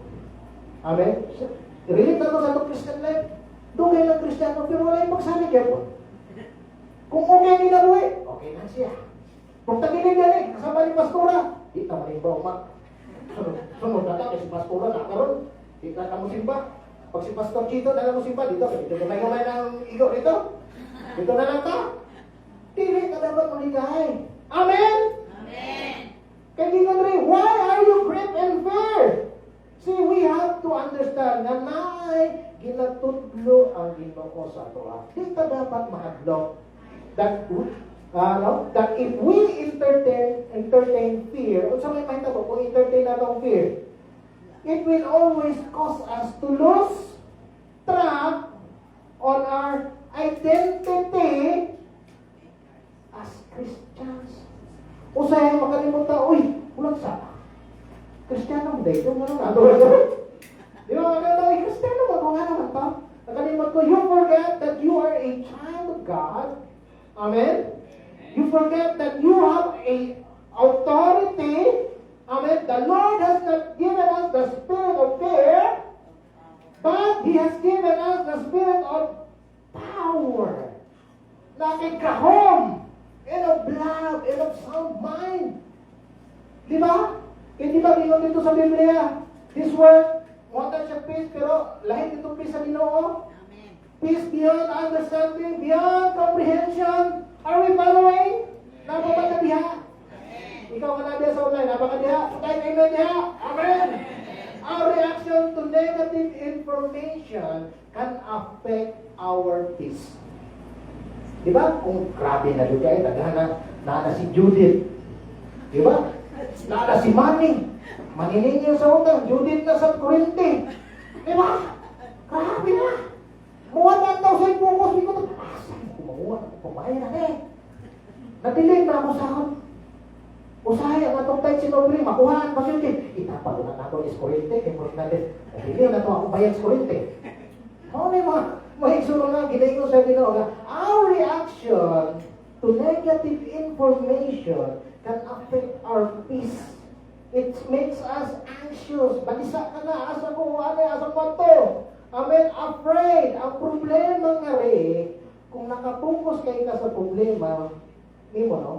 Amen? So, relate na to sa itong Christian life. Dugay lang Kristiyano, pero wala yung pagsalik kaya po. Kung okay nila buhay, okay na siya. Kung tagilig yan kasama ni Pastora, di ka malimba umak. Sunod na ka, kasi Pastora na karoon, di ka na mo simba. Pag si Pastor Chito na mo simba, dito may kumay ng igo dito. Dito na lang ka. Dili ka dapat maligay. Amen? Amen. Kaya gingon rin, why are you gripped in fear? See, we have to understand na naay ginatudlo ang Ginoo sa ato. Di ka dapat mahadlok. That if we entertain fear, o sa may mahita ko, kung entertain natong fear, it will always cause us to lose track on our identity as Christians. O sa'yo makalimutan, uy, ulang sa Kristiyano mo dito, ano nga, di ba, maganda, Kristiyano mo, kung ano naman to, nakalimut ko, you forget that you are a child of God. Amen? You forget that you have a authority. Amen? The Lord has not given us the spirit of fear, but He has given us the spirit of power. Nakikahom. and of love, and of sound mind. Di ba? Hindi ba ingon dito sa Biblia? This word, wala siya peace, pero lahat itong peace sa Ginoo. Peace beyond understanding, beyond comprehension. Are we following? Napaka diha. Ikaw ka na diha sa online, napaka diha. Patay kayo na diha. Amen. Our reaction to negative information can affect our peace. Di ba? Kung grabe na doon kayo, na si Judith. Di ba? Na si Manny. Maniningil sa utang. Judith na sa Corinthi. Di ba? Grabe na. Muha na daw sa ipukos. Hindi ko ito. Saan ko mamuha? Pumayan na eh. Natilig na ako sa akin. Usahay ang atong tayo sinobri. Makuhaan pa siya. Itapalo na nato is Corinthi. Kaya mo natin. Hindi na ito ako bayan sa Corinthi. Ano na mga mahigsunod nga. Ginayin ko sa Ginoo nga. Our reaction to negative information can affect our peace. It makes us anxious. Balisa ka na. Asa ko, asa ko ito. Amen. Afraid. Ang problema nga rin, kung nakapokus kayo ka sa problema, mo, no?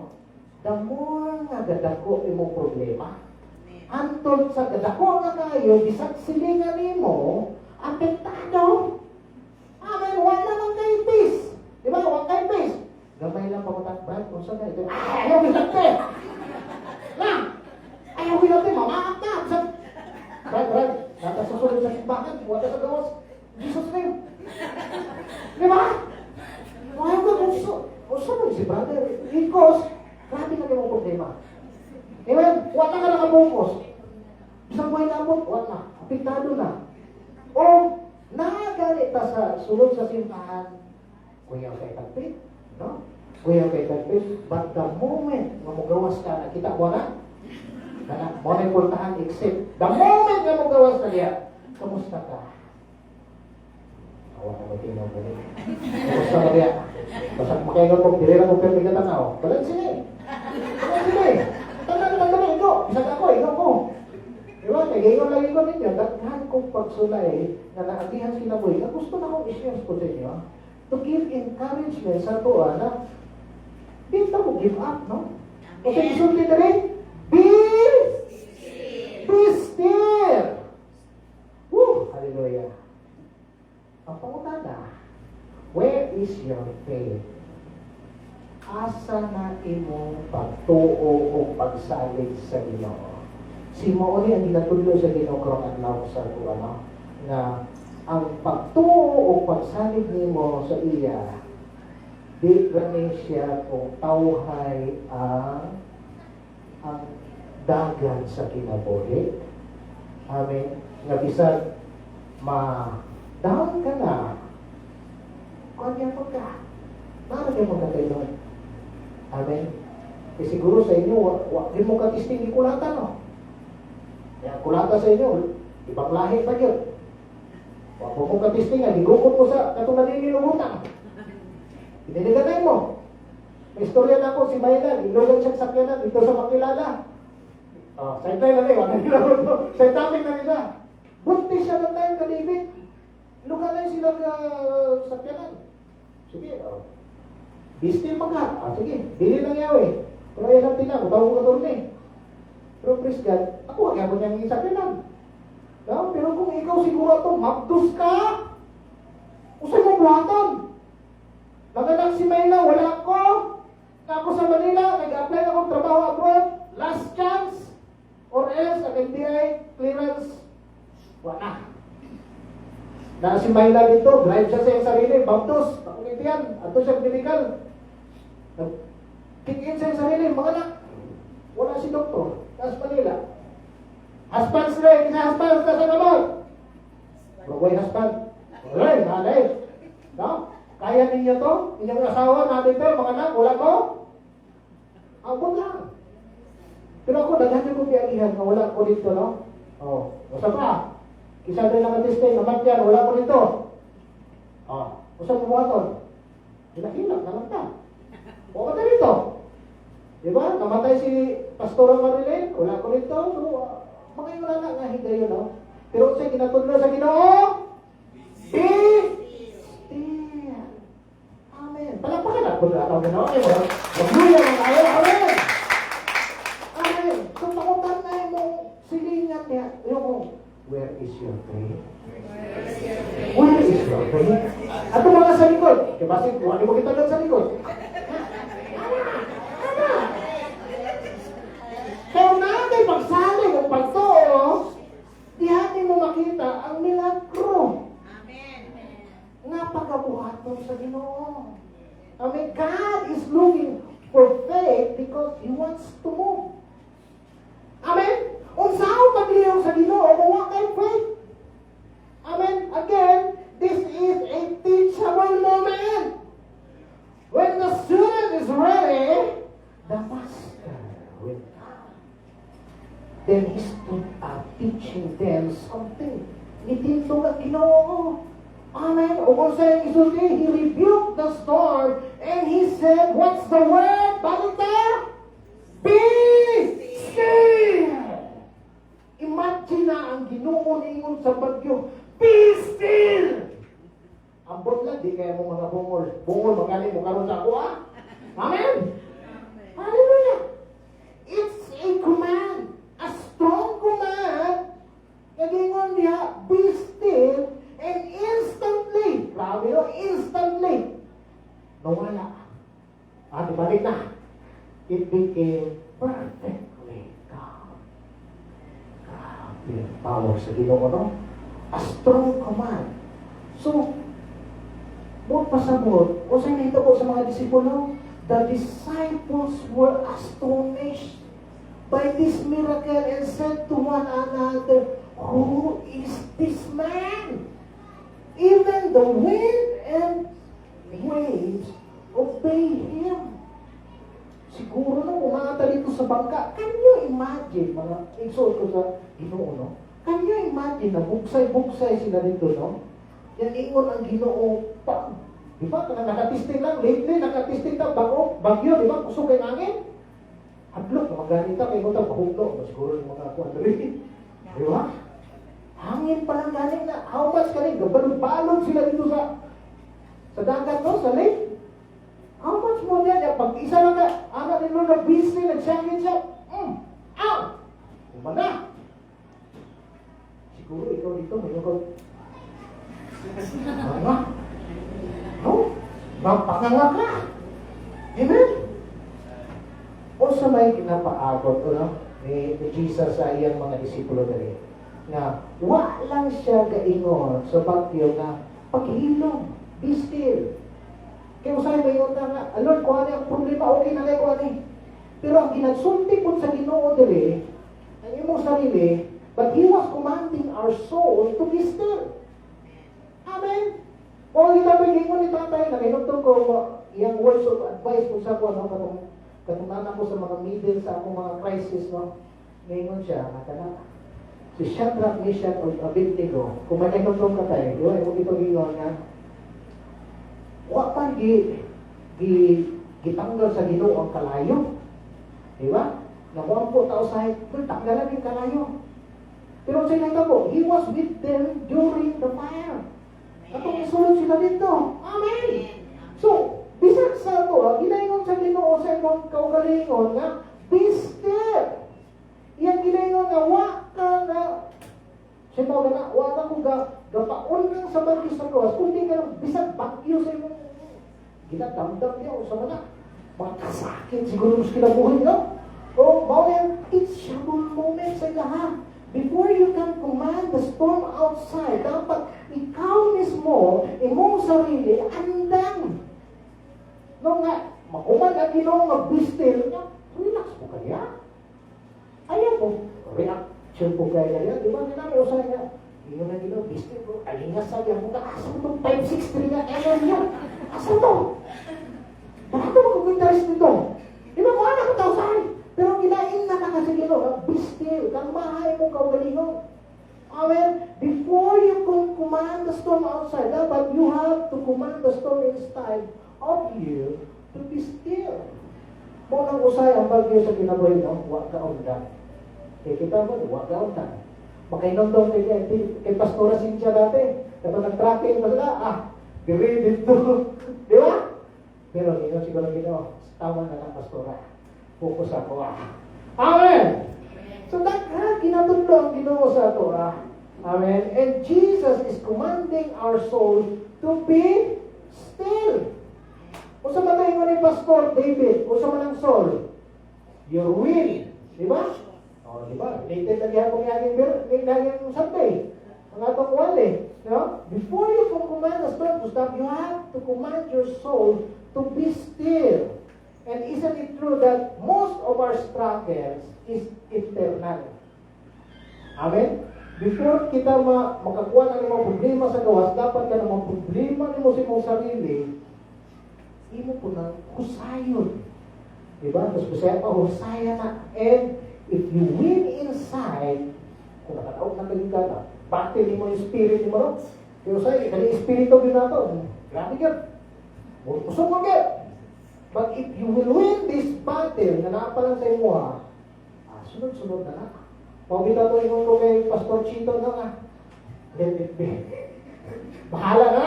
The more nga gadako imong problema, antod sa gadako nga kayo, bisag silingan nimo, apektado. Amen. Wala man kayo peace. Di ba? Wala kayo peace. Gamay lang pamutak, Brad. Kung saan na ito? Ayaw ginate! Lang! Ayaw ginate! Mamaak na! Brad, natasusunod sa simbahan. Wala sa gawas. Jesus name. Di ba? Ayaw ka kung saan si brother. Because, grabe na yung problema. Amen? Wala ka nakabukos. Isang buhay na abot, wala. Apektado na. O, nagalit sa sulod sa simbahan. Kuya kay tagpit. No? Kuya kay tagpit. But the moment nga magawas ka, nakita mo na? Mo na importante, except the moment nga magawas ka niya, kamusta ka? Awa na mag-inaw mo rin. Kamusta ka niya? Basta makaingon mo, dirira mo pero bigat ang balan sila eh. Balan sila eh. Tanda naman naman ito. Bisag ako, ikaw ko. Diba? Nag-ingon lagi ko ninyo. Daghan kong pagsulay na naagihan sila mo na gusto na akong i-share ko sa inyo. To give encouragement sa tuwa na hindi mo give up, no? Kasi isulti na rin, be still. Woo! Hallelujah. Ang pangutana, where is your faith? Asa na imong pagtuo o pagsalig sa Ginoo? Si Mauli ang ginatuloy sa Ginoo karong adlaw sa tuwa, no? Na ang pagtuo o pagsalig nimo sa iya, di gani siya kung tawhay ang dagan sa kinabuhi. Amen. Nga bisag down ka na. Kanya mo ka. Para kayo magkakailon. Amen. E siguro sa inyo, di mo katisting ikulata, no? Yan, kulata sa inyo, ibang lahi pa yun. Wag mo katisting, gigukot mo sa katong nalililubutan. Piniliganay mo. May istorya na ako, si Maylan, ilugan siya sakyanan dito sa Makilala. Sa itay na rin, wala nilawag mo. Sa itaming na nila. Buntis siya ng tayo, David. Luganay sila sakyanan. Sige, bistil magka. Sige, dili lang yaw eh. Pero yan ang tina, utawag ka doon eh. Pero praise God, ako wag mo niyang sakyanan. No? Pero kung ikaw siguro ito, magdus ka, usay mo buhaton. Nanganak si Mayla, wala ko. Ako sa Manila, nag-apply akong trabaho abroad. Last chance. Or else, ang NBI clearance, wala. Na si Mayla dito, drive siya sa iyong sarili, baptos, pakunitian, ato siya medical. Kick-in sa iyong sarili, mga anak. Wala si doktor, sa Manila. Husband sila, isa husband sa kamot. Bagway husband. Alay, nanay. No? Kaya ninyo to? Inyong asawa natin to, mga anak, wala ko? Abot lang. Pero ako, daghan ko piyagihan na wala ko dito, no? Basta pa. Kisa rin naman testing, naman yan, wala ko dito. Basta mo buhaton. Hilak-hilak, naman ka. Huwag ka dito. Diba? Namatay si Pastora Marilyn, wala ko dito. So, mga yung wala nga higayon, no? Pero sa ginatudlo sa Ginoo, be still. Amen. Palakpakan na. kung atong Ginoo ay mo. Magluya man tayo. Amen. Amen. So takutan na mo silingan niya. Yung where is your faith? Where is your faith? Ato mga sa likod. Kaya basit, wala mo kita doon sa likod. Kaya natin pagsaling o pagtoo, dihatin mo makita ang milagro. Napakabuhaton sa Ginoo. I mean, God is looking for faith because He wants to move. Amen? Unsaon pagliyaw sa Ginoo, mawa kay faith. Amen? Again, this is a teachable moment. When the student is ready, the master will come. Then He stood up teaching them something. Nitinto nga Ginoo. Amen. O kung sa'yo isulti, He rebuked the storm and He said, what's the word? Balik tayo? Be still! Imagine na ang Ginoo ningon sa bagyo. Be still! Ambot lang, di kaya mo mga bungol. Bungol, magaling mo karoon sa ako, ha? Amen! Hallelujah! It's a command. A strong command. Nagingon niya, be still. And instantly, grabe no, instantly, nawala. At ibalik na. It became perfectly calm. Grabe ang power sa Ginoo, no? A strong command. So, buot pasabot, o sa nito po sa mga disipulo, the disciples were astonished by this miracle and said to one another, who is this man? Even the wind and waves obey Him. Siguro nung umata dito sa bangka, can you imagine, mga exhort ko sa Ginoo, no? Can you imagine na buksay-buksay sila dito, no? Yan ingon ang Ginoo, di ba? Nakatisting lang, lately nakatisting na bagyo, di ba? Kusog kay angin. Hadlok, maganita kay mo pahuglo. Siguro yung mga kuandri. Di ba? Hangin pa lang galing na. How much galing? Gabalog-balog sila dito sa dagat, no? Sa lake. How much more yan? Pag isa lang na, anak nilo na busy, nag-champion siya. Umana. Siguro ikaw dito, may ikaw. Ano? No? Mapanganga ka. Amen? O sa may kinapaagot ko, no? Ni Jesus sa iyang mga disipulo na rin. Na wa lang siya gaingon sa bagyo na paghilom, be still. Kaya usay may yun nga, Lord, kung ano ang problema, okay na kayo kung ano. Pero ang ginagsulti po sa Ginoo dili, ang imong sarili, but He was commanding our soul to be still. Amen? O ginabigay mo ni tatay, nakinugtong ko, yung words of advice po sa ko, no, katunanan ko sa mga middle, sa akong mga crisis, no, ngayon siya, nakana. Si Shadrach, Meshach, o Abednego, kung may kinutong ka tayo, di ba, yung ito gingon nga, wak pa gitanggal sa Ginoo ang kalayo. Di ba? Namuampo tao sa tanggalan yung kalayo. Pero sa inang po, He was with them during the fire. Katong isulod sila dito. Amen! So, bisag sa ito, ginayon sa Ginoo sa imong kaugalingon nga, be still. Iyang ginayon nga, siya tawag na, wala ko gapaon lang sa bagyo sa gawas, kundi ka lang bisag bagyo sa imong ginadamdam niya o sa mga kasakit siguro mas kinabuhin no? O bawal teachable moment sa lahat. Before you can command the storm outside, dapat ikaw mismo, imong sarili, andang. No nga, makuman ang Ginoo nga be still, relax po kaya. Ayaw po, reaction po kaya yan. Di ba nila may usay nga, yun na Ginoo, be still po, alingas sa yan, kung asan itong 563 nga alam niya, asan to? Bakit ito mag-interest nito? Di ba, kung anak ko tao saan? Pero ginain na ka kasi Ginoo, be still, kang mahay mong kaugalingon. Amen? Before you can command the storm outside, but you have to command the storm inside of you to be still. Mo nang usay ang bagyo sa kinabuhi, no? Huwag ka undan. Eh, kita mo, huwag ka undan. Makainom daw kay Pastora Cynthia dati. Kapag nag-tracking pa sila, dire dito. Di ba? Pero karon, ingon siguro Ginoo, tama na lang pastora. Focus ako. Amen. So ginatudlo Ginoo sa ato. Amen. And Jesus is commanding our soul to be still. Unsa man ingon ni Pastor David, unsa man ang soul? Your will, di ba? Oh, di ba? Related na gihapon yung Sunday. Ang atong wali, no? Before you can command the storm to stop, you have to command your soul to be still. And isn't it true that most of our struggles is internal? Amen? Before kita makakuha ng mga problema sa gawas, dapat ka ng mga problema ni mo sa imong sarili, imo po na husayon. Diba? Tapos kusaya pa, husaya na. And if you win inside, kung nakataot na kaligada, bakit ni mo yung spirit ni mo, no? Pero sa'yo, kaya yung espiritu din nato. Grabe ka. Pusok mo ka. But if you will win this battle na naapalang sa imo, sunod-sunod na na. Pagkita to ingon ko kay Pastor Chito na nga. Let it be. Bahala na.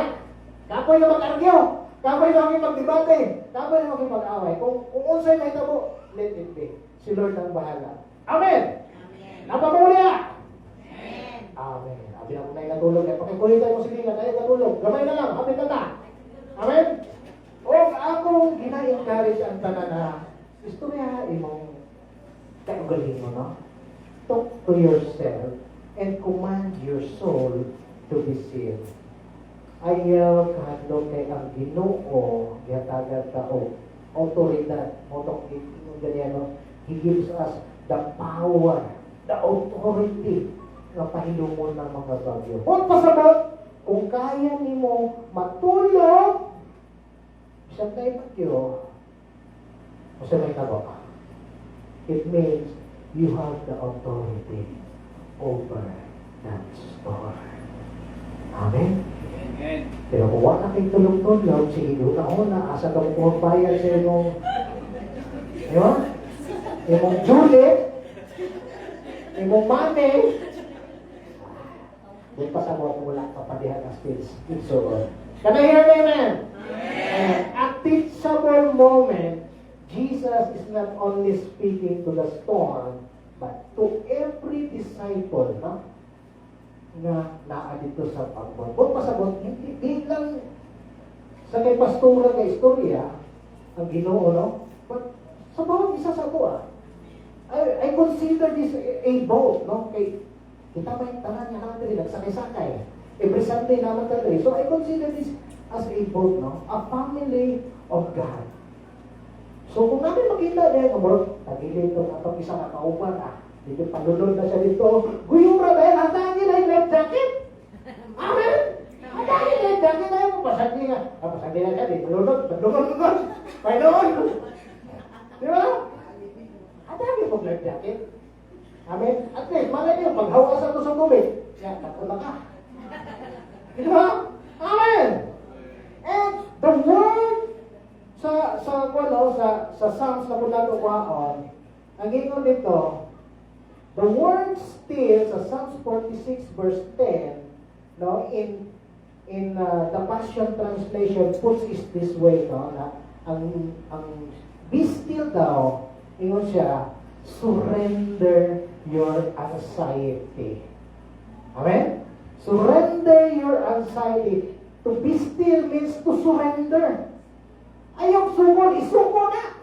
Kapoy na mag-argyo. Kapoy na mag-debate. Kapoy na mag-away. Kung unsay may tabo, let it be. Si Lord ang bahala. Amen! Napamulya! Amen. Abi na kung na natulog. Pakikulitan mo silingan. Ayaw natulog. Gamay na lang. Hapit na ta. Amen? O akong gina-encourage ang tanan na istorya imong kaugaling mo, no? Talk to yourself and command your soul to be still. Ayaw kahadlok kay ang Ginoo gihatagad ka og autoridad. Motong ingon ganyan, no? He gives us the power, the authority na pahilumon ng mga bagyo. Kung pasabot, kung kaya nimo matulog sa tayo bagyo, o sa may tabo, it means you have the authority over that storm. Amen? Amen. Pero kung wala kay tulog-tulog, sige doon na asa ka mo pumapayag sa imong, di ba? Imong Julie, imong money, di pa sa mga wala kapadihan ang speech. So, can I hear me, amen? And at teachable moment, Jesus is not only speaking to the storm, but to every disciple, no? Na naa dito sa pagbon. Kung pasabot, hindi lang sa kay pastora kay istorya, ang Ginoo, no? But sa bawat isa sa ato, I consider this a boat, no? Kay kita may tanan nga naman rin, nagsakay-sakay. Every Sunday naman tayo. So I consider this as a boat, no? A family of God. So kung namin makita din, tagilid ito atong isang kakauban, dito palulod na siya dito, guyura dahil hatangin na yung life jacket. Amen? Hatangin na yung jacket na yung pasagin nga. Pasagin na siya, dito lulod. May noon. Di ba? Hatangin po life jacket. Amen? At least, malay niyo, paghawasan ko sa tubig, yan, napunta ka. Di ba? Amen! And the word sa Psalms na kung nato kuhaon, ang ingon dito, the word still sa Psalms 46 verse 10, no, in the Passion Translation puts it this way, no, na ang be still daw, ingon siya, surrender your anxiety. Amen? Surrender your anxiety. To be still means to surrender. Ayaw sumol, isuko na.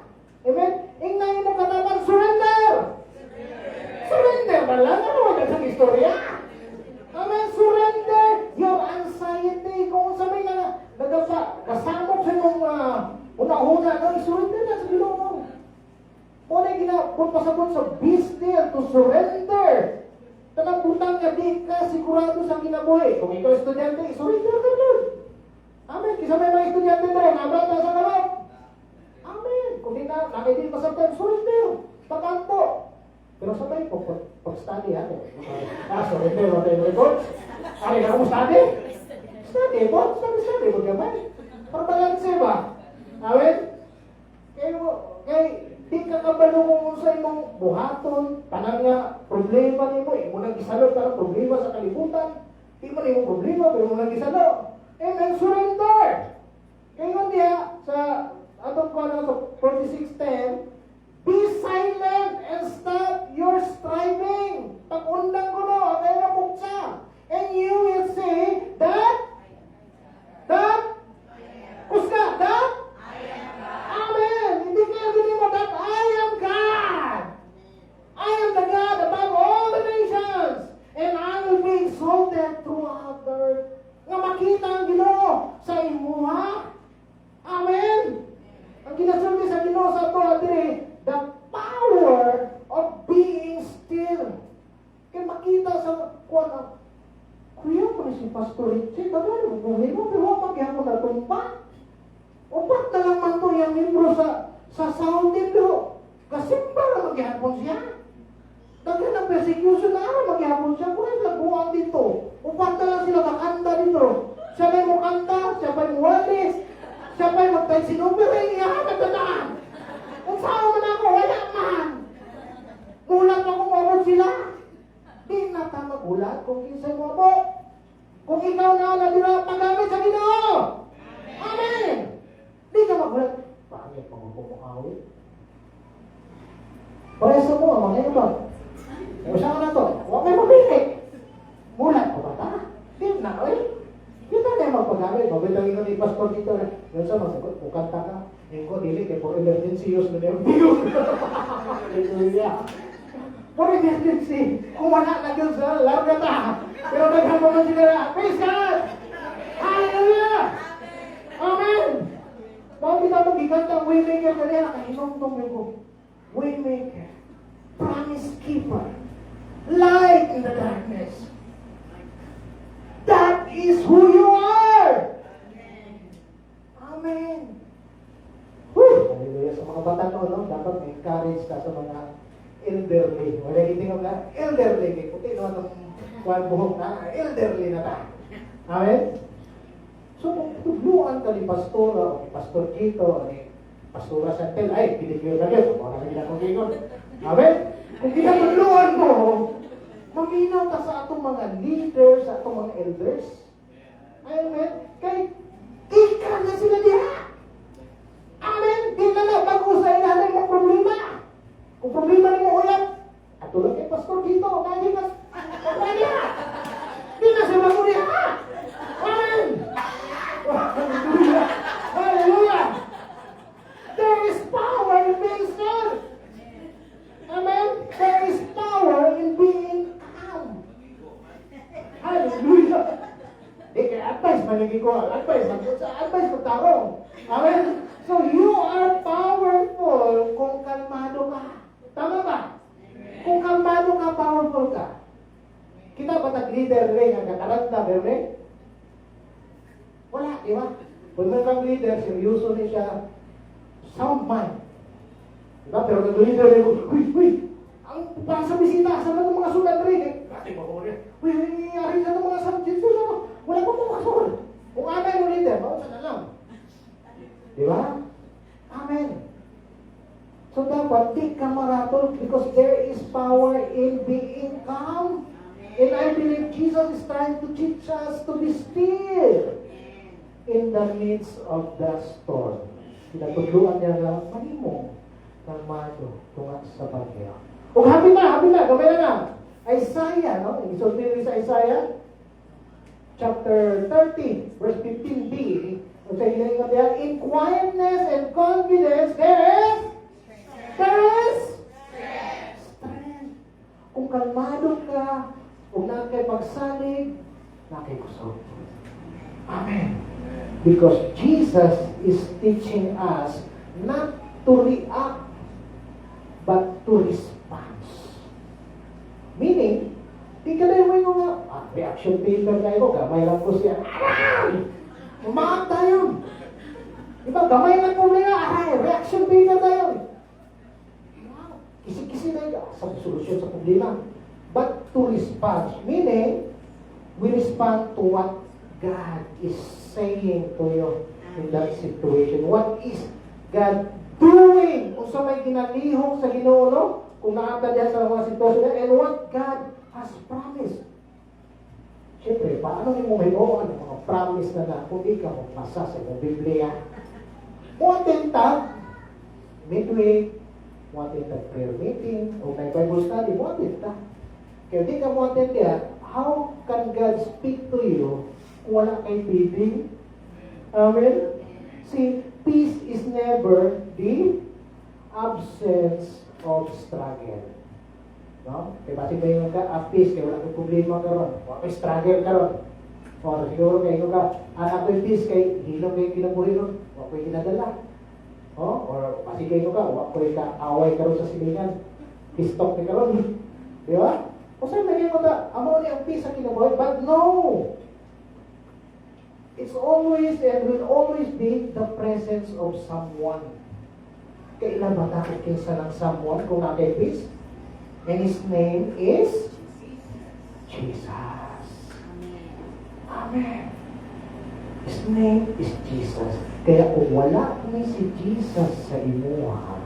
Amen? Ingnan mo kataman, surrender! Surrender ba lang? Ano ba ang istorya? Amen? Surrender your anxiety. Kung sa may kasamok sa mong una-una, surrender na sa Ginoo. Kung pasabot sa be still, to surrender. Tanang butang ka, di ka sigurado sa kinabuhi. Kung ikaw estudyante, surrender ka lang. Amen. Kisa may mga estudyante tayo, nabrat na sa naman. Amen. Kung di na, nakidin pasabot, surrender. Pakampo. Pero sabay po, pag-study ha. Surrender, what I record. Ari na kung study? Study po, study po naman. Parbalanse ba? Amen. Kaya, di ka kabalo kung sa imong buhaton, tanan nga problema ni mo, mo nag-isalo ka ng problema sa kalibutan, di mo na yung problema, pero mo nag-isalo. Amen, surrender! Kaya nga diya, sa ato niya membro sa Saudi do. Kasimba na maghihapon siya. Daghan ang persecution na araw maghihapon siya. Kung sila buwang dito. Upanta lang sila kakanta dito. Siya may mukanta, siya may muwalis, siya may magtay sinubiri, iyakan na tandaan. Kung saan man ako, wala man. Mulat ako mabot sila. Di na ta magulat kung kinsay mo mo. Kung ikaw na dira pagamit sa Ginoo. Amen. Di ka magulat. Bakit pagkukukawi? Pareso mo, mga ba? E usaha na to. Huwag may mabili. Mulat ko ba ta? Di na, oy. Kita na yung magpagamit. Mabitang ikaw ni Pastor dito na. Yung sa masagot, kukanta ka. Yung ko, dili, kaya for emergency use na yung hallelujah. For emergency. Kung wala na yun sa larga ta. Pero naghamon mo sila. Praise God! Hallelujah! Amen! Bakit kita magiganta ang waymaker kanina? Kahinong-tong yun ko. Waymaker. Promise keeper. Light in the darkness. That is who you are! Amen! Woo! Hallelujah. Sa mga bata no, dapat may encourage ka sa mga elderly. Wala itingog na, elderly. Kaya puti no, itong kuwan buhok na, elderly na ta. Amen? So, kung tuluan ka ni Pastor, Pastor Kito, ni Pastora Santel, ay, pinikyo na yun. Kung ano na kong gingon. Amen? Kung kinatuluan mo, maminaw ka sa atong mga leaders, sa atong mga elders. Amen? Kay, ika na sila diha. Amen? Di na na, bago sa ilalim ng problema. Kung problema ni mo ulat, at tulad kay Pastor Kito, kaya ka, kaya di na siya bago diha. Amen? Hallelujah! Hallelujah! There is power in being still. Amen? There is power in being calm. Hallelujah! Di kaya advice manigin ko. Advice magtarong. Amen? So you are powerful kung kalmado ka. Tama ba? Kung kalmado ka, powerful ka. Kita ba tag-leader rin ang kakaranda, bebe? Wala, di ba? Kung may kang leader, seryoso niya siya, sound mind. Di ba? Pero nag-leader rin ko, uy, ang para sa bisita, sa mga mga sulat rin, eh. Dati ba ko rin? Uy, nangyayari sa mga subjects rin ako. Wala ko mga sulat. Kung anay mo leader, bawat na lang. Di ba? Amen. So dapat, di ka maratol because there is power in being calm. And I believe Jesus is trying to teach us to be still in the midst of the storm. Pinatuluan niya lang, manimo, kalmado, tungat sa bagyo. O happy na, gamay na. Isaiah, no? Isulti rin sa Isaiah, chapter 30, verse 15b. In quietness and confidence, there is strength. Kung kalmado ka, kung nakay pagsalig, nakay kusog. Amen. Because Jesus is teaching us not to react, but to respond. Meaning, di ka na yung nga, reaction paper kayo, gamay lang po siya. Aray! Umaak tayo. Diba, gamay lang po niya, aray, reaction paper tayo. Kisi-kisi tayo sa solusyon sa problema. But to respond, meaning, we respond to what God is saying to you in that situation. What is God doing? Kung sa may ginalihok sa Ginoo, no? Kung naata diyan sa mga sitwasyon na, and what God has promised. Siyempre, paano mo may ang mga promise na kung di ka magpasa sa Biblia? Muatin ta, midweek, muatin ta prayer meeting, o may Bible study, muatin ta. Kaya di ka muatin diyan, how can God speak to you kung wala kay feeding? Amen? See, peace is never the absence of struggle. No? Kaya basi ba yung peace, kaya wala kang problema ka ron. Wala kay struggle ka ron. O siguro kayo ka, anak ko yung peace, kay hilong kayo kinabuhi ron. Wala ko yung kinadala. O? Or basi kayo ka, wala ko yung kaaway ka ron sa silingan. Pistok ka ron. Di ba? O sa'yo may kayo ka, amo peace sa kinabuhi. But no! It's always and will always always be the presence of someone. Kailan ba takot kaysa ng someone kung nakay peace? And His name is Jesus. Amen. His name is Jesus. Kaya kung wala ni si Jesus sa imuha,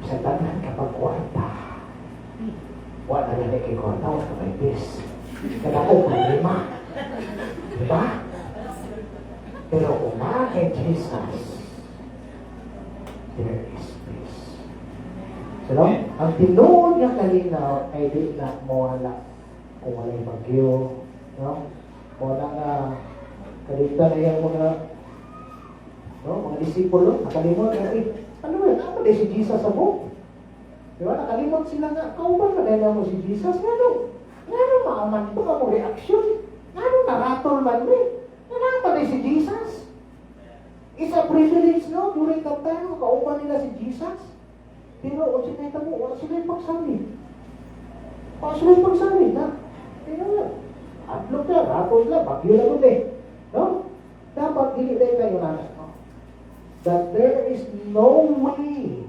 sa tanan kapag kwarta, wala na kay kwarta, wala kay peace. Kaya ako problema. Diba? Pero kung kay Jesus, there is peace. So, no? Ang tinuod na kalinaw ay di na mawala kung wala yung bagyo, no? Wala nga kaligtan na yung mga disipulo, nakalimot na ano yun, ano din si Jesus sa buhok? Diba, nakalimot sila nga, kauban na dahil mo si Jesus, nga maaman ito ka mo reaction, nga naratol man mo, nga din si Jesus. It's a privilege, no? During that time, kauban nila si Jesus. Pero, o sinita mo, wala sila yung pagsalit. Wala sila yung pagsalit, ha? Pero, atlog na, rapos na, bagyo na nun no? Dapat, hindi na kayo nanas, no? That there is no way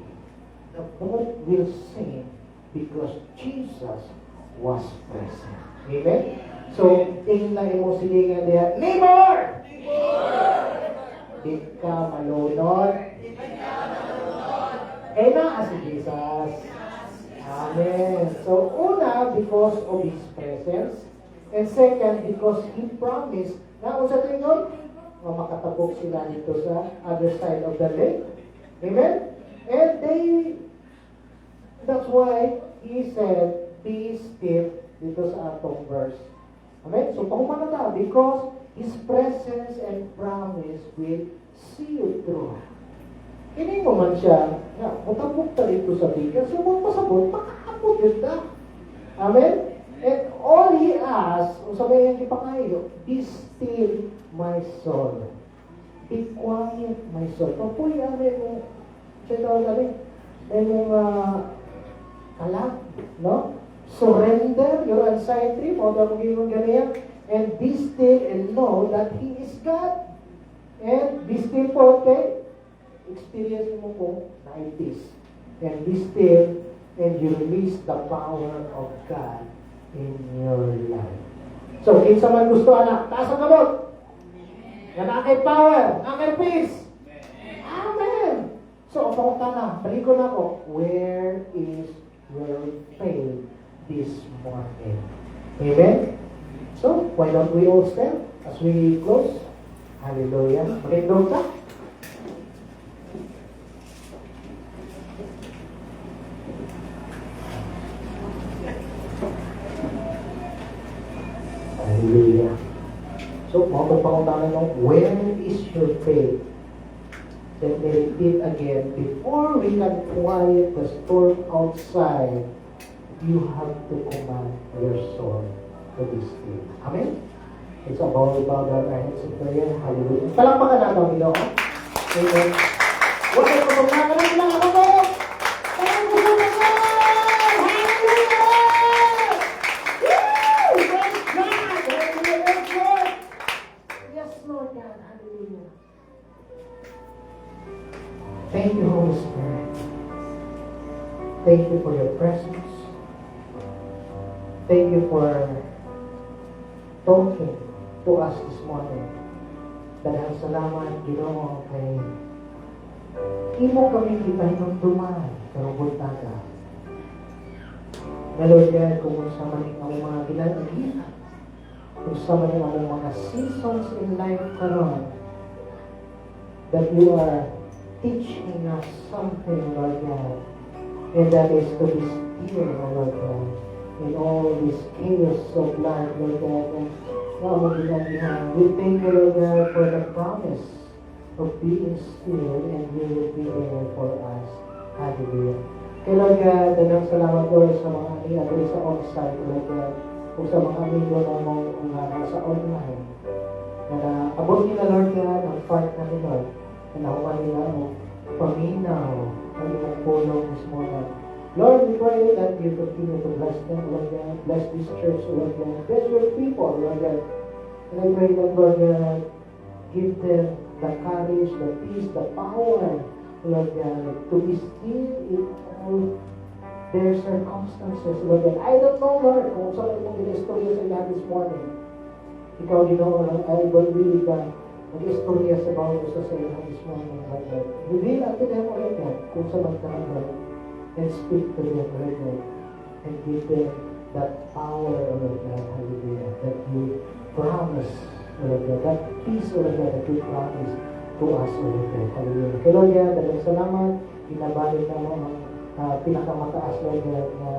the boat will sink because Jesus was present. Amen? So, tingnan mo sige nga diya, neighbor! Di ka malunod. Eh na si Jesus. Amen. So, una, because of His presence. And second, because He promised na kung sa tingin, makatapok sila dito sa other side of the lake. Amen? And that's why He said, be still dito sa atong verse. Amen? So, pahuman na ta, because His presence and promise will see you through. Hindi mo man siya, matapok ta dito sa bigas, so kung pasabot, makakapot yun ta. Amen? And all He asks, kung sabihin niya pa kayo, be still my soul. Be quiet my soul. Papuy, mo, siya tawag namin, kalag, no? Surrender your anxiety, mo daw kung yung ganyan, and be still and know that He is God. And be still po, okay? Experience mo kung na-peace. And be still and you release the power of God in your life. So, kinsa man gusto, anak, taas ang kamot. Yan na kay power, na kay peace. Amen. So, upang ka na, balik ko na ko, where is your faith this morning? Amen? So, why don't we all stand as we close? Hallelujah. Magandang ka? Hallelujah. So, mga pagpakuntangan ng where is your faith? Let me repeat again. Before we can quiet the storm outside, you have to command your soul to be still. Amen? It's about our heads in prayer. Hallelujah. Palakpakan natin, Ginoo. Amen. Huwag kayo kapaglakan ng lang ako po. Thank you, Holy Spirit. Thank you for your presence. Thank you for talking to us this morning. Dahil salamat, Ginoo, kay imo kami ipahinumduman karong buntaga. Na Lord God, kung sa man ang mga ginagina, kung sa man ang mga seasons in life karon, that you are teaching us something, Lord God, and that is to be still, Lord God, in all this chaos of life, Lord God, and we thank you, Lord God, for the promise of being still, and you will be there for us. Hallelujah. Kaya Lord God, danang salamat Lord sa mga amigo sa on-site, Lord God, o sa mga amigo na nasa online, na abot nila, Lord God, ang part na nila, na nakuha nila ang paminaw ang iyong pulong this morning. Lord, we pray that you continue to bless them, Lord God. Bless this church, Lord God. Bless your people, Lord God. And I pray that, Lord God, Give them the courage, the peace, the power, Lord God, to be still in all their circumstances, Lord God. I don't know, Lord, kung saan mong ginastorya sa lahat this morning. Ikaw, Ginoo, I believe that nag-istorya sa bawat isa sa lahat this morning, Lord God. Reveal unto them, Lord God, kung saan magkaroon, and speak to them, Lord God, and give them that power, Lord God, hallelujah, that you promise, Lord God, that peace, Lord God, that you promise to us, Lord God, hallelujah. Kaya, Lord God, dagang salamat, pinabalik na mo ang pinakamataas, Lord God, na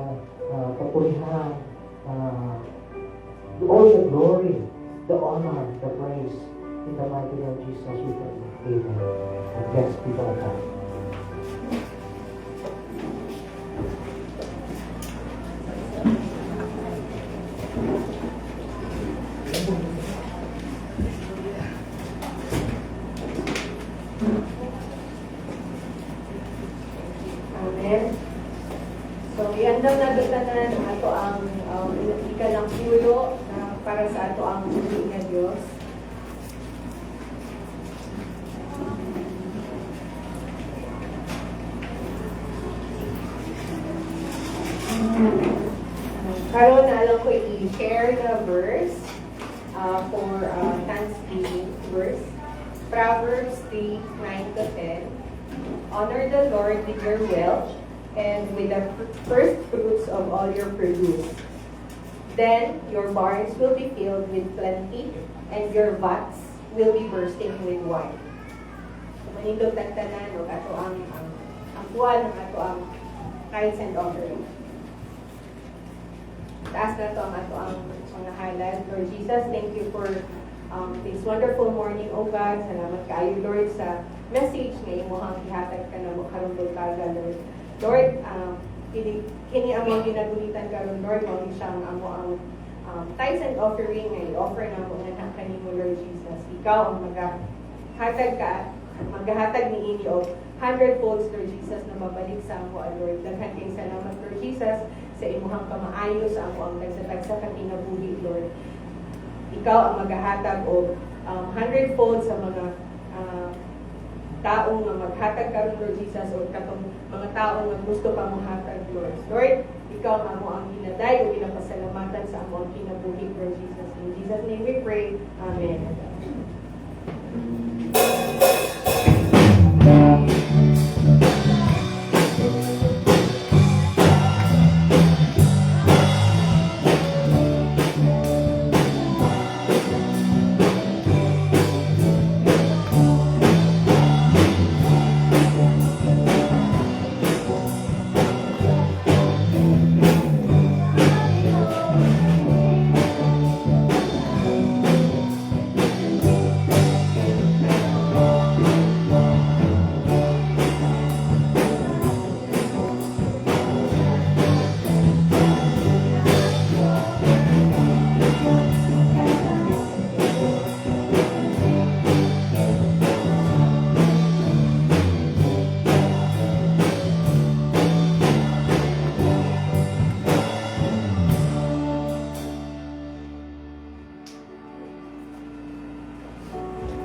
kapurihan, all the glory, the honor, the praise, in the mighty name of Jesus, we pray. Amen. And thanks be to God. Amen. So, iandam na dutanan ato ang ikalang pulo na para sa ato ang muli nga Diyos. Karon na alam ko i-share the verse for Thanksgiving verse. Proverbs 3:9-10. Honor the Lord with your wealth and with the first fruits of all your produce. Then your barns will be filled with plenty, and your vats will be bursting with wine. So, manindog tagtanan o ato ang buwan ng ato ang tithes and offering. Taas na to ang ato ang mga highlight. Lord Jesus, thank you for this wonderful morning, O God. Salamat kaayo, Lord, sa message nga imuhang ihatag ka na mo karong bultaga, Lord. Lord, kini among ginagulitan karon, Lord, mao siyang amo ang tithes and offering nga i-offer na mo nga kanimo, Lord Jesus. Ikaw ang maghahatag ni ini og 100-folds, Lord Jesus, na mabalik sa amo, Lord. Daghan kay salamat, Lord Jesus, sa imuhang kamaayo sa amo ang tagsa-tagsa ka kinabuhi, Lord. Ikaw ang maghahatag og 100-folds sa mga taong nga maghatag karon, Lord Jesus, o katong mga taong nga gusto pa mohatag, Lord. Lord, ikaw ang amo ang ginaday o ginapasalamatan sa amo ang kinabuhi, Lord Jesus. In Jesus' name we pray. Amen.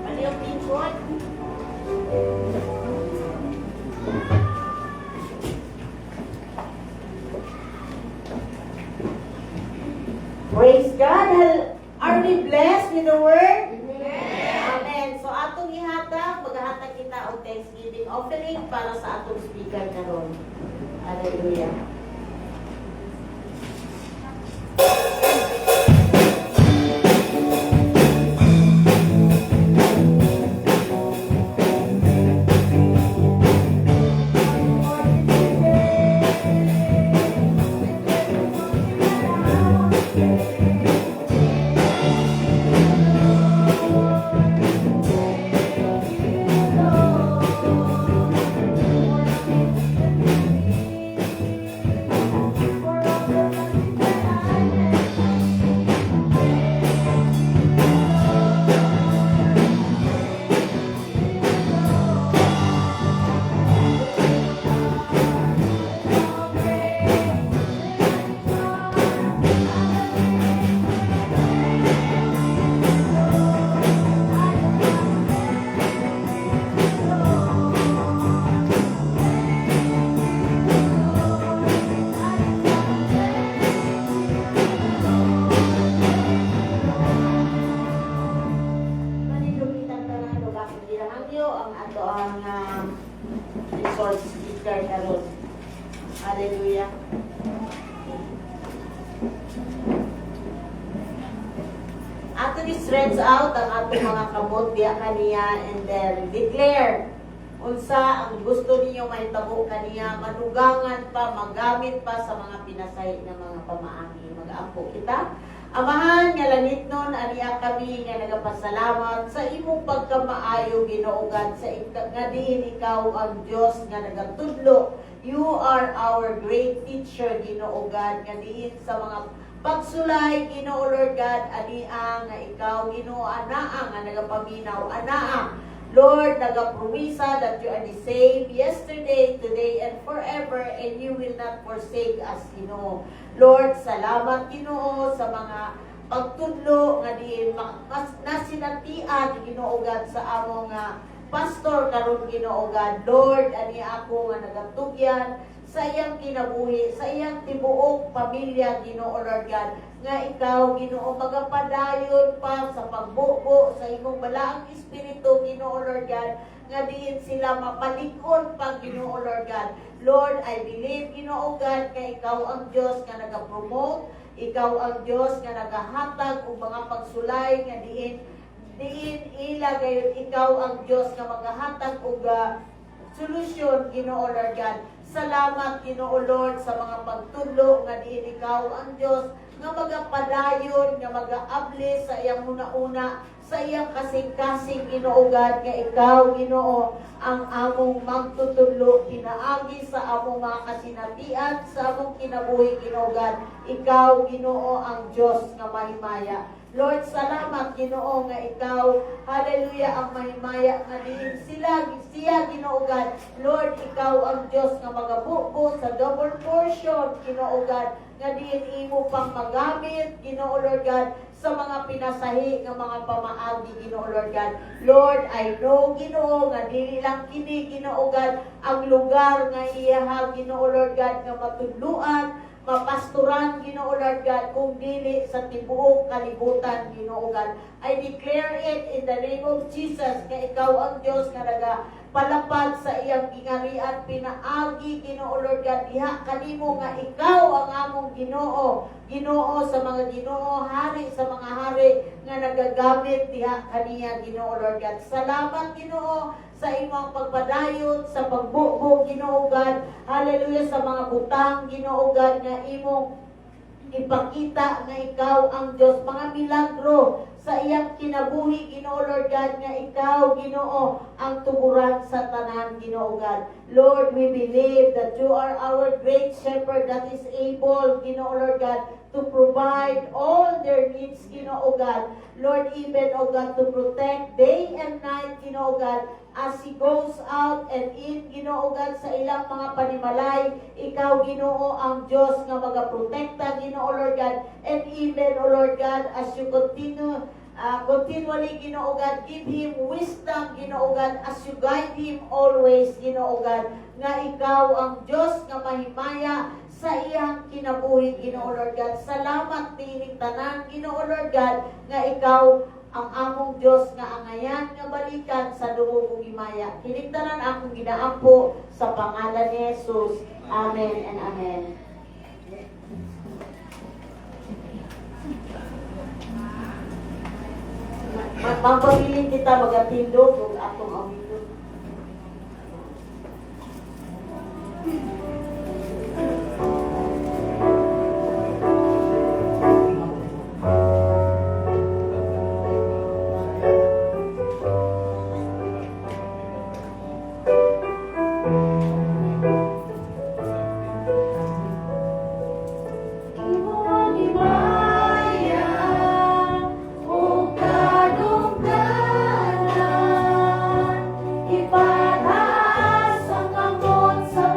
Ano yung pinchon? Praise God! Are we blessed with the word? Amen. So atong ihatag, maghahatag kita og Thanksgiving offering para sa atong speaker karon. Hallelujah. nyo ang ato ang resource speaker karon. Hallelujah. Ato ni stretch out ang ato mga kamot diya kaniya and then declare unsa ang gusto ninyo mahitabo kaniya, manugangan pa, magamit pa sa mga pinasay ng mga pamaagi. Mag-aampo kita. Amahan nga langit nun, aniya kami nga nagapasalamat sa imong pagkamaayo Ginoo God, sa nga diin ikaw ang Dios nga nagatudlo. You are our great teacher Ginoo God, nga diin sa mga pagsulay Ginoo Lord God, aniya nga ikaw Ginoo anaa nga nagapaminaw, anaa Lord, nagapromisa that you are the same yesterday, today, and forever, and you will not forsake us, Ginoo. Lord, salamat, Ginoo, sa mga pagtudlo nga di mas nasinatian, Ginoo God, sa among pastor karon Ginoo God. Lord, ani ako nga nagatugyan sa iyang kinabuhi, sa iyang tibuok pamilya, Ginoo Lord God, nga ikaw, Ginoo, magapadayon pa sa pagbubo sa imong balaang espiritu, Ginoo Lord God, nga diin sila mapalikon pa, Ginoo Lord God. Lord, I believe, Ginoo God, nga ikaw ang Diyos nga nagapromote, ikaw ang Diyos nga nagahatag og mga pagsulay nga diin ila gayon, ikaw ang Diyos nga magahatag og solusyon, Ginoo Lord God. Salamat, Ginoo Lord, sa mga pagtudlo nga diin ikaw ang Diyos nga magapadayon, nga mag-aabli sa iyang una-una, sa iyang kasing-kasing, Ginoo God, nga ikaw, Ginoo, ang among magtutudlo, pinaagi sa among mga kasinatian, sa among kinabuhi, Ginoo God. Ikaw, Ginoo, ang Diyos nga mahimaya. Lord, salamat, Ginoo, nga ikaw, hallelujah, ang mahimaya nga diin siya, Ginoo God. Lord, ikaw ang Diyos nga magabubo sa double portion, Ginoo God, nga diin imo pang magamit, Ginoo Lord God, sa mga pinasahi ng mga pamaagi, Ginoo Lord God. Lord, I know, Ginoo, nga dili lang kini, Ginoo God, ang lugar nga iyaha, Ginoo Lord God, nga matudluan, mapasturan, Ginoo Lord God, kung dili sa tibuok kalibutan, Ginoo God. I declare it in the name of Jesus, nga ikaw ang Diyos nga palapad sa iyang gingarian, pinaagi, Ginoo Lord God, diha kanimo nga ikaw ang among Ginoo, Ginoo sa mga Ginoo, hari sa mga hari nga nagagamit diha kaniya, Ginoo Lord God. Salamat, Ginoo, sa imong pagpadayon, sa pagbubo, Ginoo God, hallelujah, sa mga butang, Ginoo God, nga imong ipakita nga ikaw ang Diyos, mga milagro sa iyang kinabuhi, Ginoo Lord God, nga ikaw, Ginoo, ang tuburan sa tanan, Ginoo God. Lord, we believe that you are our great shepherd that is able, Ginoo Lord God, to provide all their needs, Ginoo God. Lord, even, O God, to protect day and night, Ginoo God, as He goes out and in, Ginoo God, sa ilang mga panimalay. Ikaw, Ginoo, ang Diyos nga magaprotekta, Ginoo Lord God, and even, O Lord God, as you continually, Ginoo God, give him wisdom, Ginoo God, as you guide him always, Ginoo God, nga ikaw ang Diyos nga mahimaya sa iyang kinabuhi, Ginoo Lord God. Salamat tining tanan, Ginoo Lord God, nga ikaw ang among Diyos nga angayan nga balikan sa dugo kong himaya. Kining-tanan akong ginaampo sa pangalan ni Jesus. Amen and amen. Magpabiling kita magatindog kung atong awito. Ipataas ang kamot sa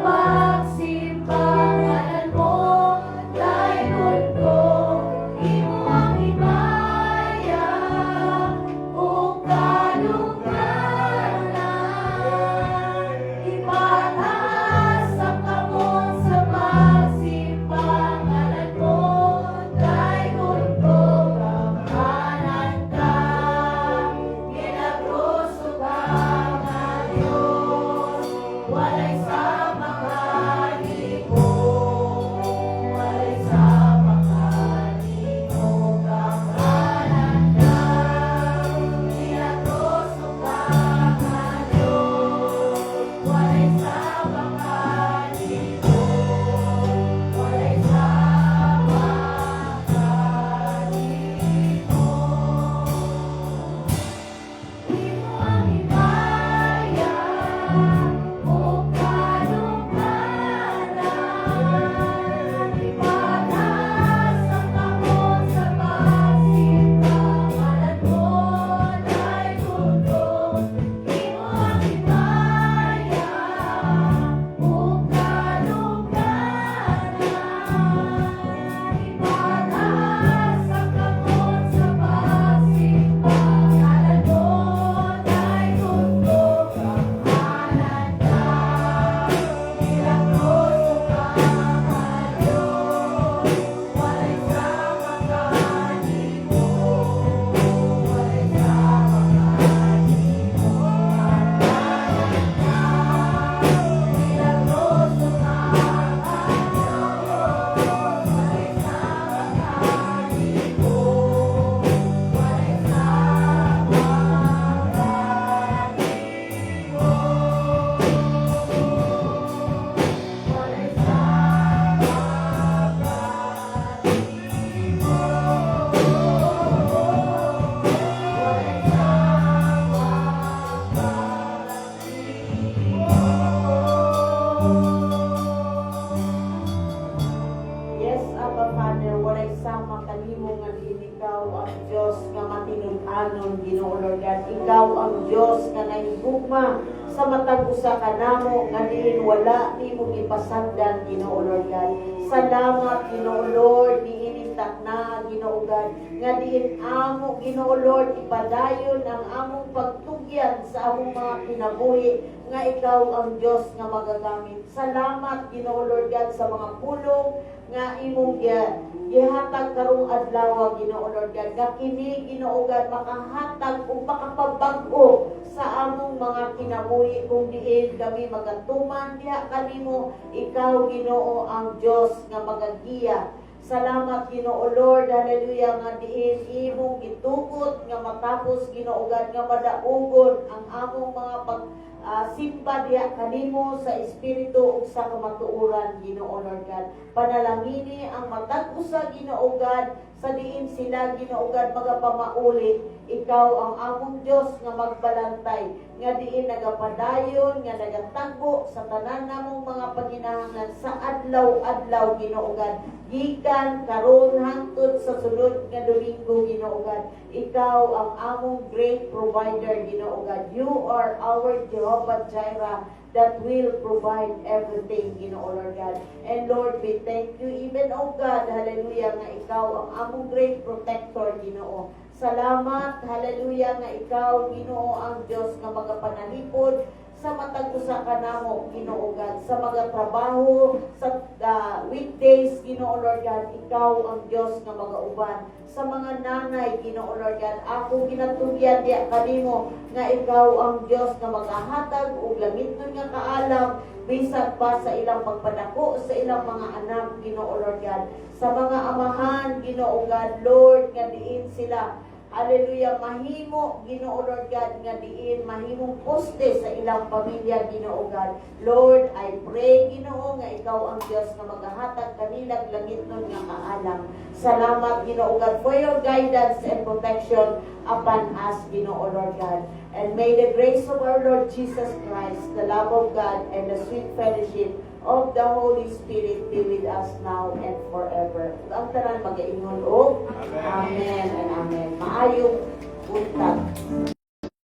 gugma sa matag usa ka namo nga diin wala nimo gipasagdan Ginoo Lord God. Salamat Ginoo Lord diin na Ginoo God nga diin amo Ginoo Lord ipadayon ang among pagtugyan sa among mga kinabuhi nga ikaw ang Dios nga magagamit. Salamat Ginoo Lord God sa mga pulong nga imong gihatag karong adlaw Ginoo Lord God. Nga kini Ginoo God makahatag ug makapabag-o sa among mga kinabuhi kung diin kami magatuman diha kanimo ikaw Ginoo ang Dios nga magagiya. Salamat Ginoo Lord, hallelujah nga diin imong gitugot nga matapos Ginoo God nga madaugon ang among mga simba diha kanimo sa espiritu ug sa kamatuoran Ginoo Lord God. Panalangini ang matag usa Ginoo God sa diin sila Ginoo God magapamaulit ikaw ang among Dios nga magbalantay nga diin nagapadayon nga nagatagbo sa tanan namong mga paginahanglan sa adlaw-adlaw Ginoo God gikan karon hangtod sa sunod nga Domingo Ginoo God. Ikaw ang among great provider Ginoo God. You are our Jehovah Jireh that will provide everything Ginoo Lord God. And Lord, we thank you even oh God, hallelujah nga ikaw ang among great protector Ginoo. Salamat, hallelujah nga ikaw Ginoo ang Dios nga magapanalipod sa matag usa ka namo Ginoo God, sa mga trabaho sa weekdays Ginoo Lord God, ikaw ang Dios nga magauban sa mga nanay Ginoo Lord God. Ako ginatugyan diya kanimo nga ikaw ang Dios nga magahatag og langitnon nga kaalam bisan pa sa ilang pagpadako sa ilang mga anak Ginoo Lord God, sa mga amahan Ginoo God Lord nga diin sila hallelujah mahimo Ginoo Lord God nga diin mahimong poste sa ilang pamilya Ginoo God. Lord, I pray Ginoo nga ikaw ang Dios nga magahatag kanilang langitnon nga kaalam. Salamat Ginoo God for your guidance and protection upon us Ginoo Lord God. And may the grace of our Lord Jesus Christ, the love of God, and the sweet fellowship of the Holy Spirit be with us now and forever. Ang tanan mag-ingon o Amen and Amen. Maayong buntag.